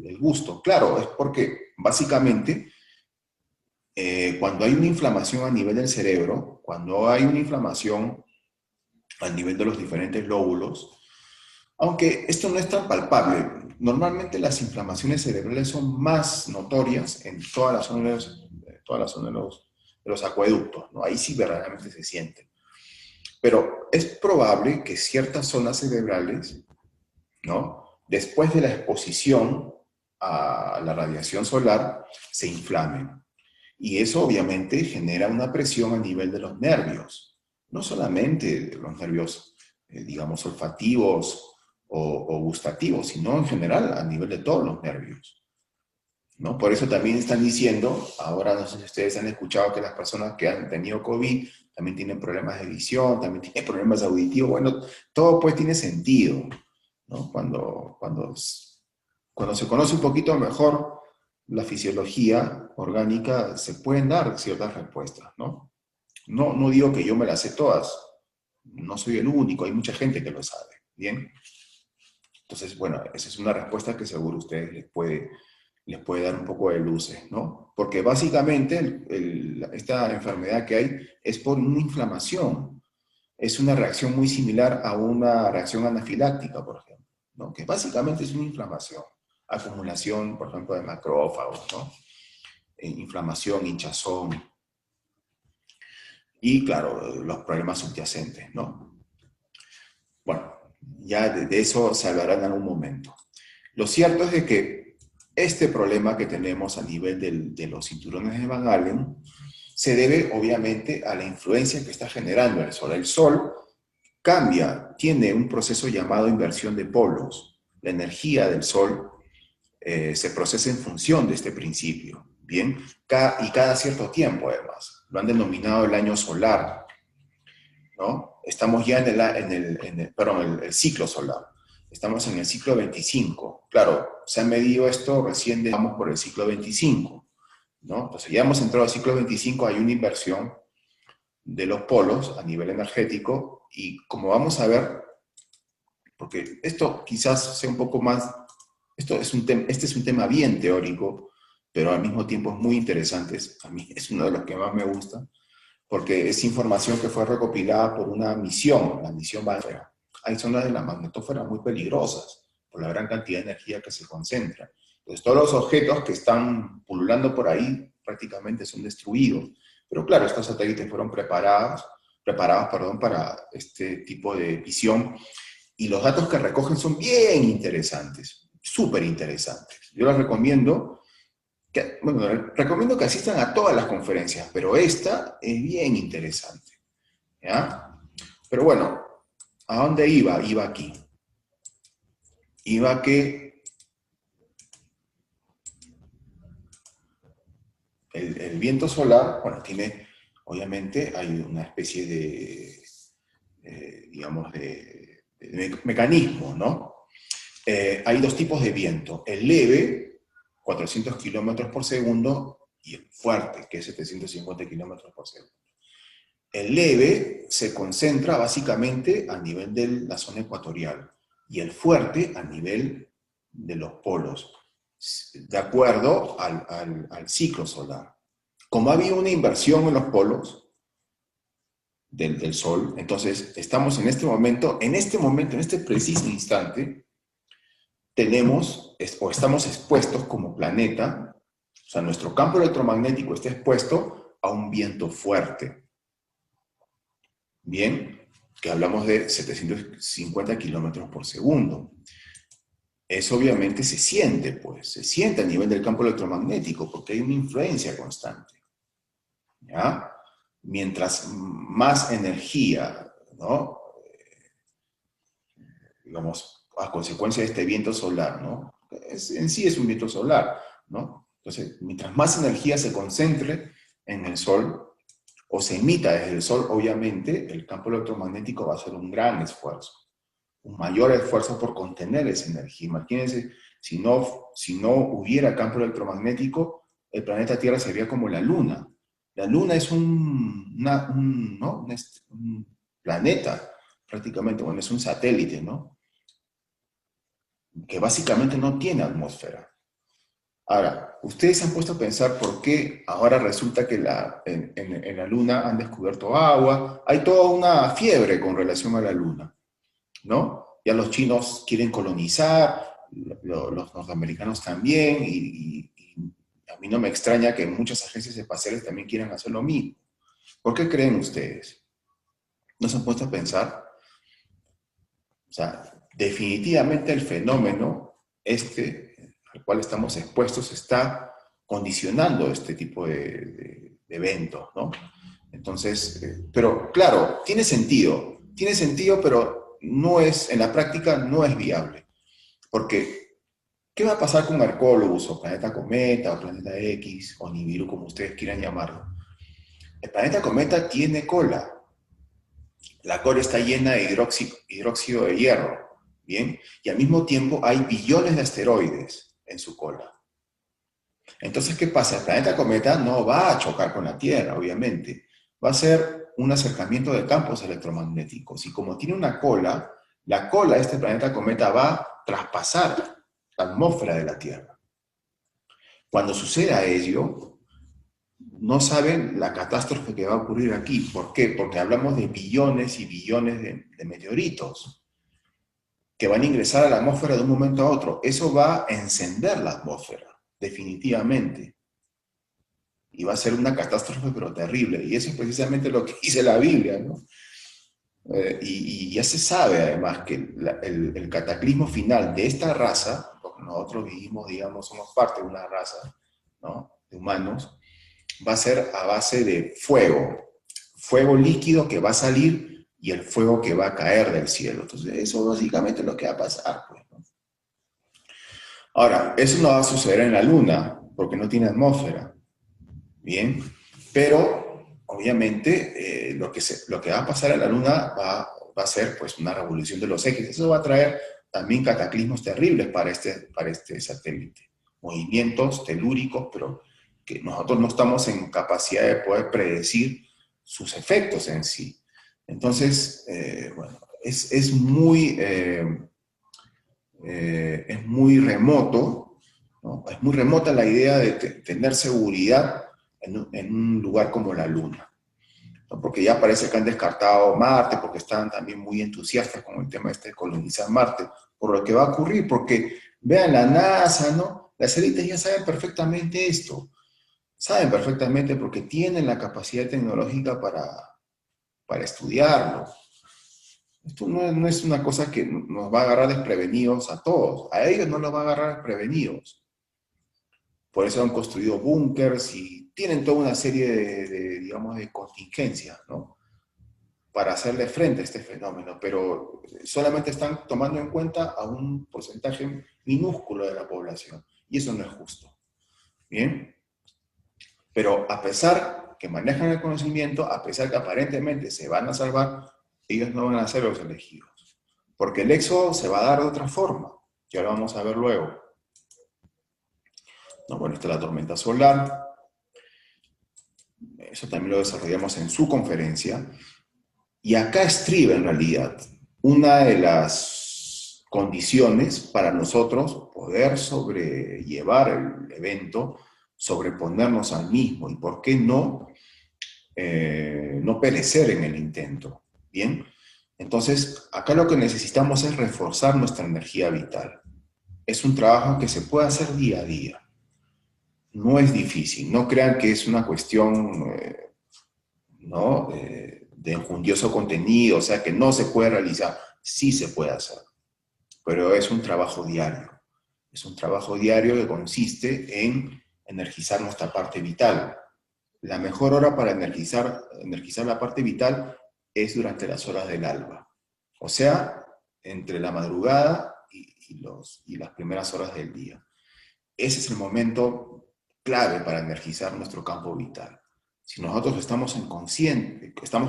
el gusto? Claro, es porque básicamente cuando hay una inflamación a nivel del cerebro, cuando hay una inflamación a nivel de los diferentes lóbulos, aunque esto no es tan palpable, normalmente las inflamaciones cerebrales son más notorias en toda la zona de los acueductos, ¿no? Ahí sí verdaderamente se sienten. Pero es probable que ciertas zonas cerebrales, ¿no? Después de la exposición a la radiación solar, se inflamen. Y eso obviamente genera una presión a nivel de los nervios, no solamente los nervios, digamos, olfativos o gustativos, sino en general a nivel de todos los nervios, ¿no? Por eso también están diciendo, ahora no sé si ustedes han escuchado que las personas que han tenido COVID también tienen problemas de visión, también tienen problemas auditivos, bueno, todo pues tiene sentido, ¿no? Cuando se conoce un poquito mejor la fisiología orgánica, se pueden dar ciertas respuestas, ¿no? No digo que yo me las sé todas, no soy el único, hay mucha gente que lo sabe, ¿bien? Entonces, bueno, esa es una respuesta que seguro a ustedes les puede dar un poco de luces, ¿no? Porque básicamente esta enfermedad que hay es por una inflamación, es una reacción muy similar a una reacción anafiláctica, por ejemplo, ¿no? Que básicamente es una inflamación, acumulación, por ejemplo, de macrófagos, ¿no? Inflamación, hinchazón, y claro, los problemas subyacentes, ¿no? Bueno, ya de eso se hablará en algún momento. Lo cierto es de que este problema que tenemos a nivel de los cinturones de Van Allen se debe obviamente a la influencia que está generando el Sol. El Sol cambia, tiene un proceso llamado inversión de polos. La energía del Sol se procesa en función de este principio, ¿bien? Y cada cierto tiempo, además. Lo han denominado el año solar, ¿no? Estamos ya el ciclo solar. Estamos en el ciclo 25. Claro, se ha medido esto recién, vamos por el ciclo 25, ¿no? Entonces ya hemos entrado al ciclo 25, hay una inversión de los polos a nivel energético y como vamos a ver, porque esto quizás sea un poco más, este es un tema bien teórico, pero al mismo tiempo es muy interesante. A mí es uno de los que más me gusta, porque es información que fue recopilada por una misión, la misión Magnetosfera. Hay zonas de la magnetosfera muy peligrosas por la gran cantidad de energía que se concentra. Entonces, todos los objetos que están pululando por ahí prácticamente son destruidos. Pero claro, estos satélites fueron preparados para este tipo de visión, y los datos que recogen son bien interesantes, súper interesantes. Yo les recomiendo recomiendo que asistan a todas las conferencias, pero esta es bien interesante, ¿ya? Pero bueno, ¿a dónde iba? Iba aquí. Iba que el viento solar, bueno, tiene, obviamente, hay una especie de digamos, de mecanismo, ¿no? Hay dos tipos de viento, el leve, 400 kilómetros por segundo, y el fuerte, que es 750 kilómetros por segundo. El leve se concentra básicamente a nivel de la zona ecuatorial, y el fuerte a nivel de los polos, de acuerdo al ciclo solar. Como ha habido una inversión en los polos del Sol, entonces estamos en este preciso instante, estamos expuestos como planeta, o sea, nuestro campo electromagnético está expuesto a un viento fuerte. Bien, que hablamos de 750 kilómetros por segundo. Eso obviamente se siente, pues, se siente a nivel del campo electromagnético, porque hay una influencia constante. ¿Ya? Mientras más energía, ¿no? Digamos, a consecuencia de este viento solar, ¿no? En sí es un viento solar, ¿no? Entonces, mientras más energía se concentre en el Sol, o se emita desde el Sol, obviamente, el campo electromagnético va a hacer un gran esfuerzo, un mayor esfuerzo por contener esa energía. Imagínense, si no hubiera campo electromagnético, el planeta Tierra sería como la Luna. La Luna es un planeta, prácticamente, bueno, es un satélite, ¿no? Que básicamente no tiene atmósfera. Ahora, ustedes se han puesto a pensar por qué ahora resulta que en la Luna han descubierto agua. Hay toda una fiebre con relación a la Luna, ¿no? Ya los chinos quieren colonizar, los norteamericanos también, y a mí no me extraña que muchas agencias espaciales también quieran hacer lo mismo. ¿Por qué creen ustedes? ¿No se han puesto a pensar? O sea, definitivamente el fenómeno al cual estamos expuestos está condicionando este tipo de eventos, ¿no? Entonces, pero claro, tiene sentido, pero en la práctica no es viable. Porque, ¿qué va a pasar con Arcólogos, o Planeta Cometa, o Planeta X, o Nibiru, como ustedes quieran llamarlo? El planeta Cometa tiene cola. La cola está llena de hidróxido de hierro, ¿bien? Y al mismo tiempo hay billones de asteroides en su cola. Entonces, ¿qué pasa? El planeta Cometa no va a chocar con la Tierra, obviamente. Va a ser un acercamiento de campos electromagnéticos. Y como tiene una cola, la cola de este planeta Cometa va a traspasar la atmósfera de la Tierra. Cuando suceda ello, no saben la catástrofe que va a ocurrir aquí. ¿Por qué? Porque hablamos de billones y billones de meteoritos que van a ingresar a la atmósfera de un momento a otro. Eso va a encender la atmósfera, definitivamente. Y va a ser una catástrofe, pero terrible. Y eso es precisamente lo que dice la Biblia, ¿no? Y ya se sabe, además, que el cataclismo final de esta raza, porque nosotros vivimos, digamos, somos parte de una raza, ¿no?, de humanos, va a ser a base de fuego líquido que va a salir y el fuego que va a caer del cielo. Entonces, eso básicamente es lo que va a pasar, pues, ¿no? Ahora, eso no va a suceder en la Luna, porque no tiene atmósfera, ¿bien? Pero, obviamente, lo que va a pasar en la Luna va a ser, pues, una revolución de los ejes. Eso va a traer también cataclismos terribles para este satélite. Movimientos telúricos, pero que nosotros no estamos en capacidad de poder predecir sus efectos en sí. Entonces, bueno, es muy remoto, ¿no? Es muy remota la idea de tener seguridad en un lugar como la Luna, ¿no? Porque ya parece que han descartado Marte, porque están también muy entusiastas con el tema de colonizar Marte, por lo que va a ocurrir, porque vean la NASA, ¿no? Las élites ya saben perfectamente esto, saben perfectamente porque tienen la capacidad tecnológica para estudiarlo. Esto no es una cosa que nos va a agarrar desprevenidos a todos, a ellos no los va a agarrar desprevenidos. Por eso han construido búnkers y tienen toda una serie digamos, de contingencias, ¿no? Para hacerle frente a este fenómeno, pero solamente están tomando en cuenta a un porcentaje minúsculo de la población, y eso no es justo. ¿Bien? Pero a pesar que manejan el conocimiento, a pesar que aparentemente se van a salvar, ellos no van a ser los elegidos. Porque el éxodo se va a dar de otra forma, ya lo vamos a ver luego. No, bueno, esta es la tormenta solar, eso también lo desarrollamos en su conferencia, y acá estriba en realidad una de las condiciones para nosotros poder sobrellevar el evento, sobreponernos al mismo, y por qué no, no perecer en el intento. ¿Bien? Entonces, acá lo que necesitamos es reforzar nuestra energía vital. Es un trabajo que se puede hacer día a día. No es difícil, no crean que es una cuestión ¿no? De enjundioso contenido, o sea que no se puede realizar. Sí se puede hacer, pero es un trabajo diario. Es un trabajo diario que consiste en energizar nuestra parte vital. La mejor hora para energizar la parte vital es durante las horas del alba. O sea, entre la madrugada y las primeras horas del día. Ese es el momento clave para energizar nuestro campo vital. Si nosotros estamos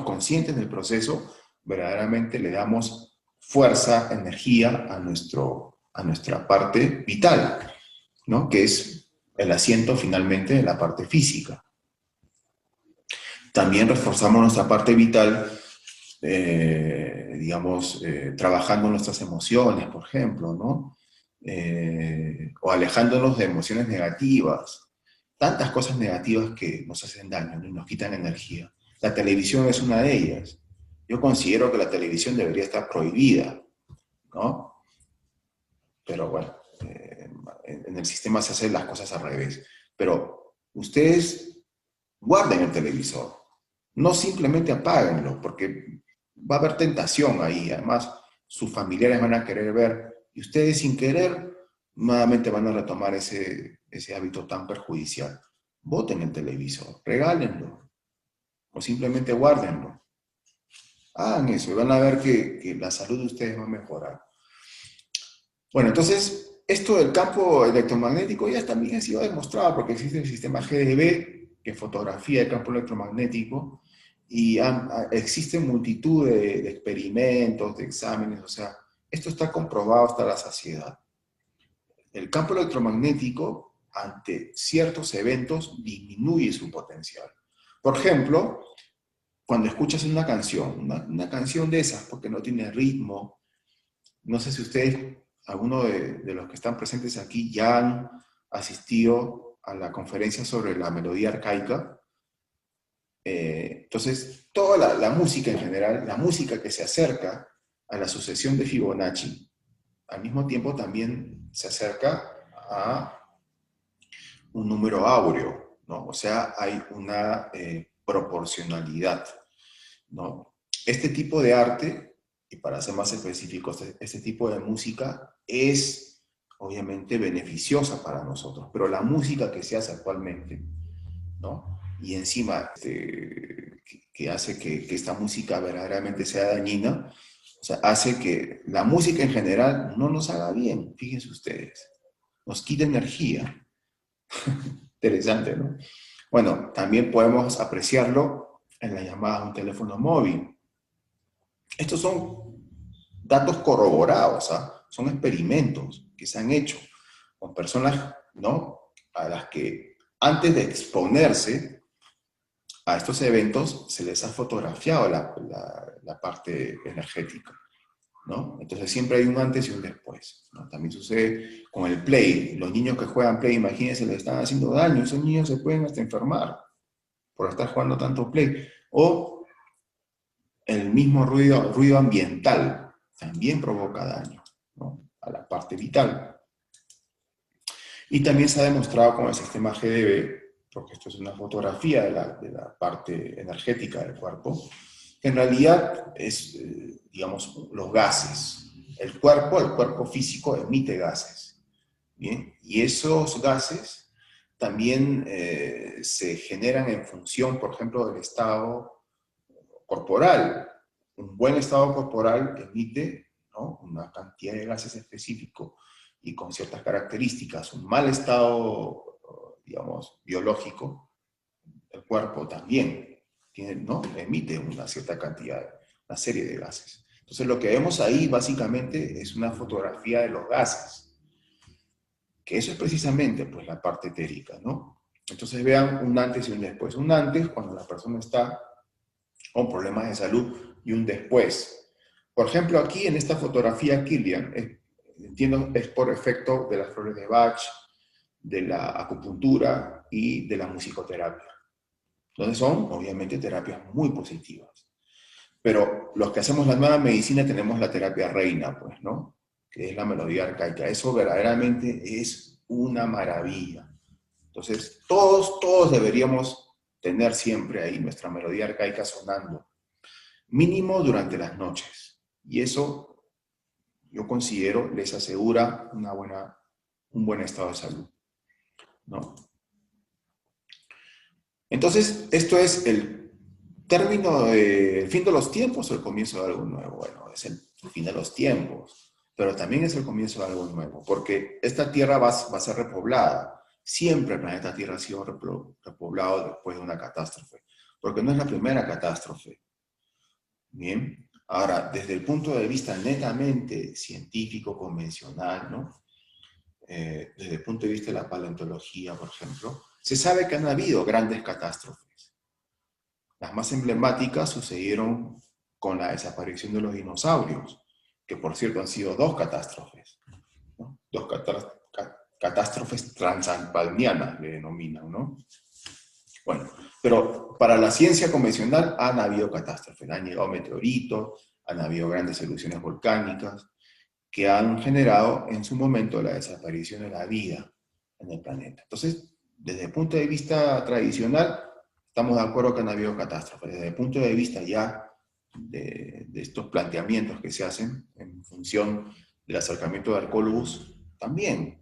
conscientes del proceso, verdaderamente le damos fuerza, energía a nuestra parte vital, ¿no? Que es el asiento finalmente de la parte física. También reforzamos nuestra parte vital, digamos, trabajando nuestras emociones, por ejemplo, ¿no? O alejándonos de emociones negativas. Tantas cosas negativas que nos hacen daño, ¿no? Y nos quitan energía. La televisión es una de ellas. Yo considero que la televisión debería estar prohibida, ¿no? Pero bueno, en el sistema se hacen las cosas al revés. Pero ustedes guarden el televisor. No simplemente apáguenlo, porque va a haber tentación ahí. Además, sus familiares van a querer ver, y ustedes sin querer, nuevamente van a retomar ese hábito tan perjudicial. Boten el televisor, regálenlo, o simplemente guárdenlo. Hagan eso y van a ver que la salud de ustedes va a mejorar. Bueno, entonces, esto del campo electromagnético ya también ha sido demostrado, porque existe el sistema GDB, que fotografía el campo electromagnético, y existe multitud de experimentos, de exámenes, o sea, esto está comprobado hasta la saciedad. El campo electromagnético, ante ciertos eventos, disminuye su potencial. Por ejemplo, cuando escuchas una canción, una canción de esas, porque no tiene ritmo, no sé si ustedes, alguno de los que están presentes aquí, ya han asistido a la conferencia sobre la melodía arcaica. Entonces, toda la música en general, la música que se acerca a la sucesión de Fibonacci, al mismo tiempo también se acerca a un número áureo, ¿no? O sea, hay una proporcionalidad, ¿no? Este tipo de arte, y para ser más específicos, este tipo de música es obviamente beneficiosa para nosotros, pero la música que se hace actualmente, ¿no? Y encima que hace que esta música verdaderamente sea dañina, o sea, hace que la música en general no nos haga bien, fíjense ustedes, nos quita energía. Interesante, ¿no? Bueno, también podemos apreciarlo en la llamada de un teléfono móvil. Estos son datos corroborados, ¿ah? Son experimentos que se han hecho con personas, ¿no? A las que antes de exponerse a estos eventos se les ha fotografiado la parte energética, ¿no? Entonces siempre hay un antes y un después, ¿no? También sucede con el play. Los niños que juegan play, imagínense, le están haciendo daño. Esos niños se pueden hasta enfermar por estar jugando tanto play. O el mismo ruido ambiental también provoca daño, ¿no?, a la parte vital. Y también se ha demostrado con el sistema GDB, porque esto es una fotografía de la parte energética del cuerpo, que en realidad es, digamos, los gases. El cuerpo físico emite gases, ¿bien? Y esos gases también se generan en función, por ejemplo, del estado corporal. Un buen estado corporal emite, ¿no?, una cantidad de gases específico y con ciertas características. Un mal estado, digamos, biológico, el cuerpo también tiene, ¿no?, emite una cierta cantidad, una serie de gases. Entonces lo que vemos ahí básicamente es una fotografía de los gases, que eso es precisamente pues la parte etérica, ¿no? Entonces vean un antes y un después. Un antes cuando la persona está con problemas de salud y un después. Por ejemplo, aquí en esta fotografía, Kilian, entiendo, es por efecto de las flores de Bach, de la acupuntura y de la musicoterapia. Entonces son, obviamente, terapias muy positivas. Pero los que hacemos la nueva medicina tenemos la terapia reina, pues, ¿no?, que es la melodía arcaica. Eso verdaderamente es una maravilla. Entonces, todos deberíamos tener siempre ahí nuestra melodía arcaica sonando, mínimo durante las noches. Y eso, yo considero, les asegura un buen estado de salud, ¿no? Entonces, esto es el término del fin de los tiempos o el comienzo de algo nuevo. Bueno, es el fin de los tiempos, pero también es el comienzo de algo nuevo, porque esta tierra va a ser repoblada. Siempre el planeta Tierra ha sido repoblado después de una catástrofe, porque no es la primera catástrofe. Bien, ahora, desde el punto de vista netamente científico, convencional, ¿no?, desde el punto de vista de la paleontología, por ejemplo, se sabe que han habido grandes catástrofes. Las más emblemáticas sucedieron con la desaparición de los dinosaurios, que por cierto han sido dos catástrofes, ¿no?, dos catástrofes transalpinianas le denominan, ¿no? Bueno, pero para la ciencia convencional han habido catástrofes, han llegado meteoritos, han habido grandes erupciones volcánicas que han generado en su momento la desaparición de la vida en el planeta. Entonces, desde el punto de vista tradicional, estamos de acuerdo que han habido catástrofes. Desde el punto de vista ya de estos planteamientos que se hacen en función del acercamiento de arqueólogos, también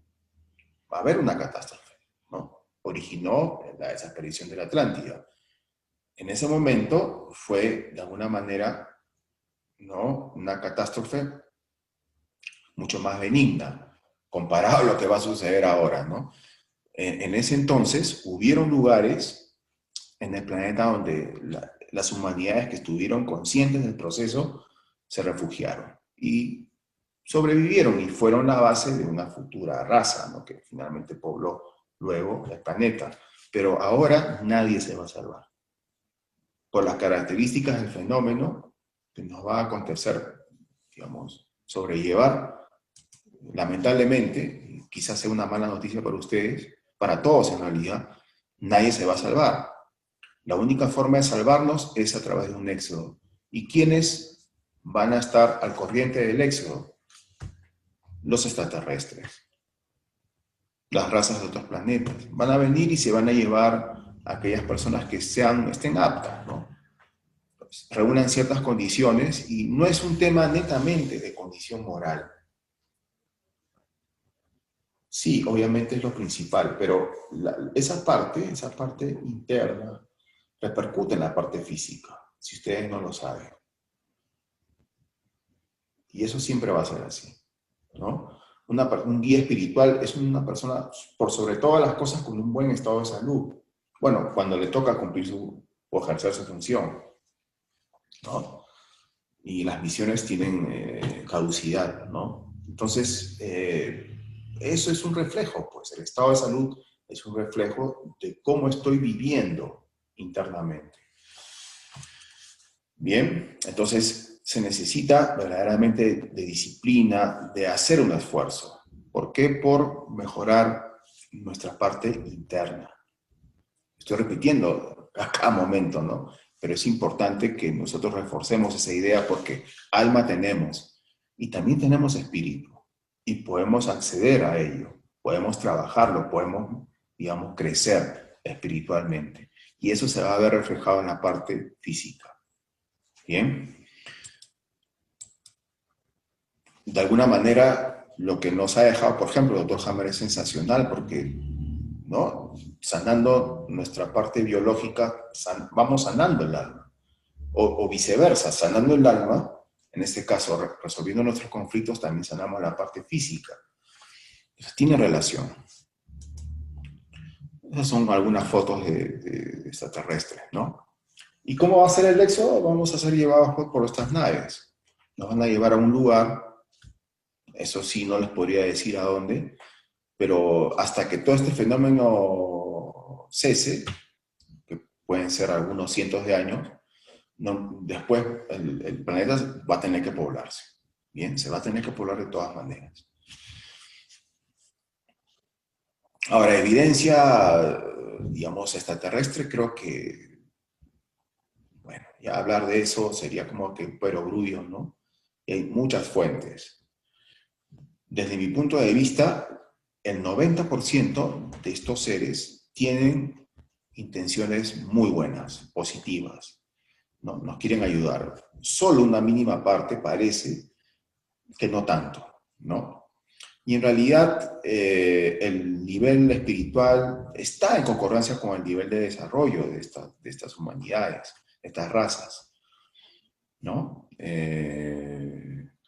va a haber una catástrofe, ¿no? Originó la desaparición de la Atlántida. En ese momento fue, de alguna manera, ¿no?, una catástrofe mucho más benigna, comparado a lo que va a suceder ahora, ¿no? En ese entonces hubieron lugares en el planeta donde las humanidades que estuvieron conscientes del proceso se refugiaron y sobrevivieron y fueron la base de una futura raza, ¿no?, que finalmente pobló luego el planeta. Pero ahora nadie se va a salvar. Por las características del fenómeno que nos va a acontecer, digamos, sobrellevar, lamentablemente, quizás sea una mala noticia para ustedes, para todos en realidad, nadie se va a salvar. La única forma de salvarnos es a través de un éxodo. ¿Y quiénes van a estar al corriente del éxodo? Los extraterrestres, las razas de otros planetas. Van a venir y se van a llevar a aquellas personas que estén aptas, ¿no? Pues, reúnan ciertas condiciones y no es un tema netamente de condición moral. Sí, obviamente es lo principal, pero esa parte interna repercute en la parte física, si ustedes no lo saben. Y eso siempre va a ser así, ¿no? Un guía espiritual es una persona, por sobre todas las cosas, con un buen estado de salud. Bueno, cuando le toca cumplir o ejercer su función, ¿no? Y las misiones tienen caducidad, ¿no? Entonces, eso es un reflejo, pues el estado de salud es un reflejo de cómo estoy viviendo internamente. Bien, entonces se necesita verdaderamente de disciplina, de hacer un esfuerzo, ¿Por qué? Por mejorar nuestra parte interna. Estoy repitiendo a cada momento, ¿no? Pero es importante que nosotros reforcemos esa idea porque alma tenemos y también tenemos espíritu y podemos acceder a ello, podemos trabajarlo, podemos, digamos, crecer espiritualmente. Y eso se va a ver reflejado en la parte física. ¿Bien? De alguna manera, lo que nos ha dejado, por ejemplo, el doctor Hammer es sensacional porque, ¿no? Sanando nuestra parte biológica, vamos sanando el alma. O viceversa, sanando el alma, en este caso, resolviendo nuestros conflictos, también sanamos la parte física. Entonces, tiene relación. Esas son algunas fotos de extraterrestres, ¿no? ¿Y cómo va a ser el éxodo? Vamos a ser llevados por estas naves. Nos van a llevar a un lugar, eso sí, no les podría decir a dónde, pero hasta que todo este fenómeno cese, que pueden ser algunos cientos de años, no, después el planeta va a tener que poblarse. Bien, se va a tener que poblar de todas maneras. Ahora, evidencia, digamos, extraterrestre, creo que, bueno, ya hablar de eso sería como que un perogrullo, ¿no? Y hay muchas fuentes. Desde mi punto de vista, el 90% de estos seres tienen intenciones muy buenas, positivas, ¿no? Nos quieren ayudar. Solo una mínima parte parece que no tanto, ¿no? Y en realidad el nivel espiritual está en concordancia con el nivel de desarrollo de estas humanidades, de estas razas, ¿no?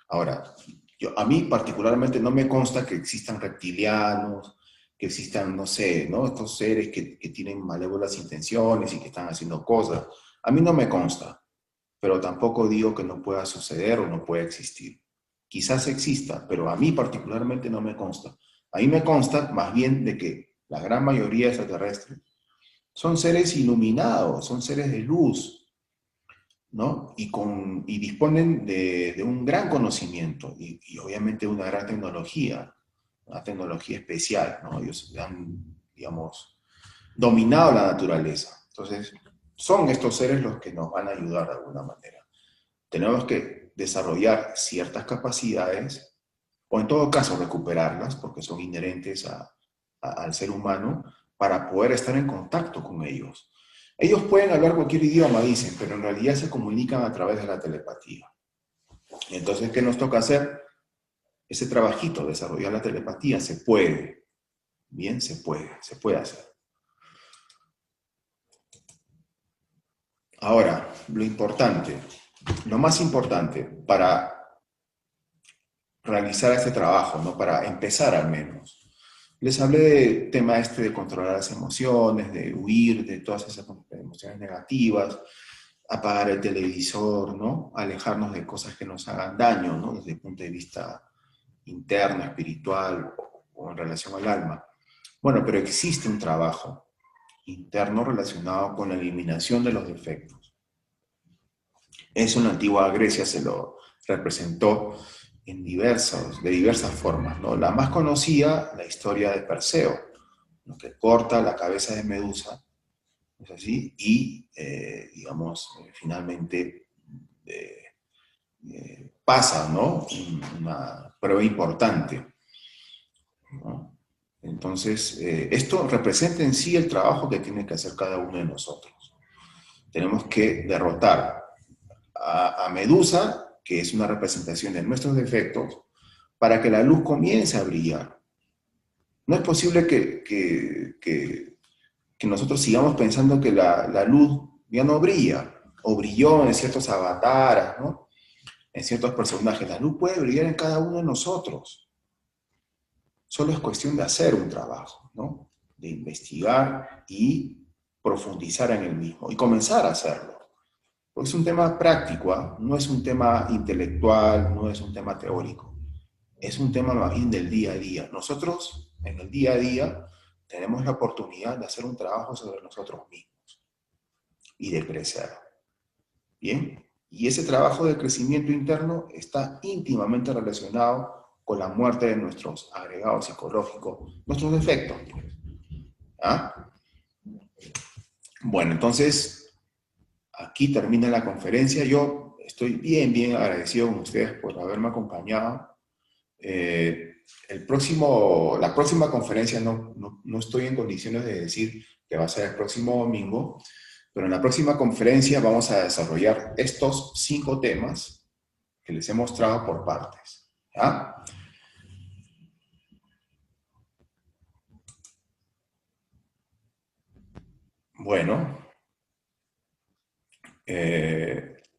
Ahora, a mí particularmente no me consta que existan reptilianos, que existan, no sé, ¿no? Estos seres que tienen malévolas intenciones y que están haciendo cosas. A mí no me consta, pero tampoco digo que no pueda suceder o no pueda existir. Quizás exista, pero a mí particularmente no me consta. A mí me consta más bien de que la gran mayoría de extraterrestres son seres iluminados, son seres de luz, ¿no? Y disponen de un gran conocimiento y obviamente una gran tecnología, una tecnología especial, ¿no? Ellos han, digamos, dominado la naturaleza. Entonces, son estos seres los que nos van a ayudar de alguna manera. Tenemos que desarrollar ciertas capacidades, o en todo caso recuperarlas, porque son inherentes al ser humano, para poder estar en contacto con ellos. Ellos pueden hablar cualquier idioma, dicen, pero en realidad se comunican a través de la telepatía. Entonces, ¿qué nos toca hacer? Ese trabajito, desarrollar la telepatía, se puede. Bien, se puede hacer. Ahora, lo importante, lo más importante para realizar este trabajo, ¿no? Para empezar al menos. Les hablé del tema este de controlar las emociones, de huir de todas esas emociones negativas, apagar el televisor, ¿no? Alejarnos de cosas que nos hagan daño, ¿no? Desde el punto de vista interno, espiritual o en relación al alma. Bueno, pero existe un trabajo interno relacionado con la eliminación de los defectos. Eso en la antigua Grecia se lo representó de diversas formas, ¿no? La más conocida, la historia de Perseo, ¿no? Que corta la cabeza de Medusa, ¿es así? Y, digamos, finalmente pasa, ¿no? Una prueba importante, ¿no? Entonces, esto representa en sí el trabajo que tiene que hacer cada uno de nosotros. Tenemos que derrotar a Medusa, que es una representación de nuestros defectos, para que la luz comience a brillar. No es posible que nosotros sigamos pensando que la luz ya no brilla, o brilló en ciertos avatares, ¿no? En ciertos personajes. La luz puede brillar en cada uno de nosotros. Solo es cuestión de hacer un trabajo, ¿no? De investigar y profundizar en el mismo y comenzar a hacerlo. Porque es un tema práctico, ¿eh? No es un tema intelectual, no es un tema teórico. Es un tema más bien del día a día. Nosotros, en el día a día, tenemos la oportunidad de hacer un trabajo sobre nosotros mismos y de crecer. ¿Bien? Y ese trabajo de crecimiento interno está íntimamente relacionado o la muerte de nuestros agregados psicológicos, nuestros defectos. ¿Ah? Bueno, entonces, aquí termina la conferencia. Yo estoy bien, bien agradecido con ustedes por haberme acompañado. La próxima conferencia no estoy en condiciones de decir que va a ser el próximo domingo, pero en la próxima conferencia vamos a desarrollar estos 5 temas que les he mostrado por partes. ¿Ya? Bueno,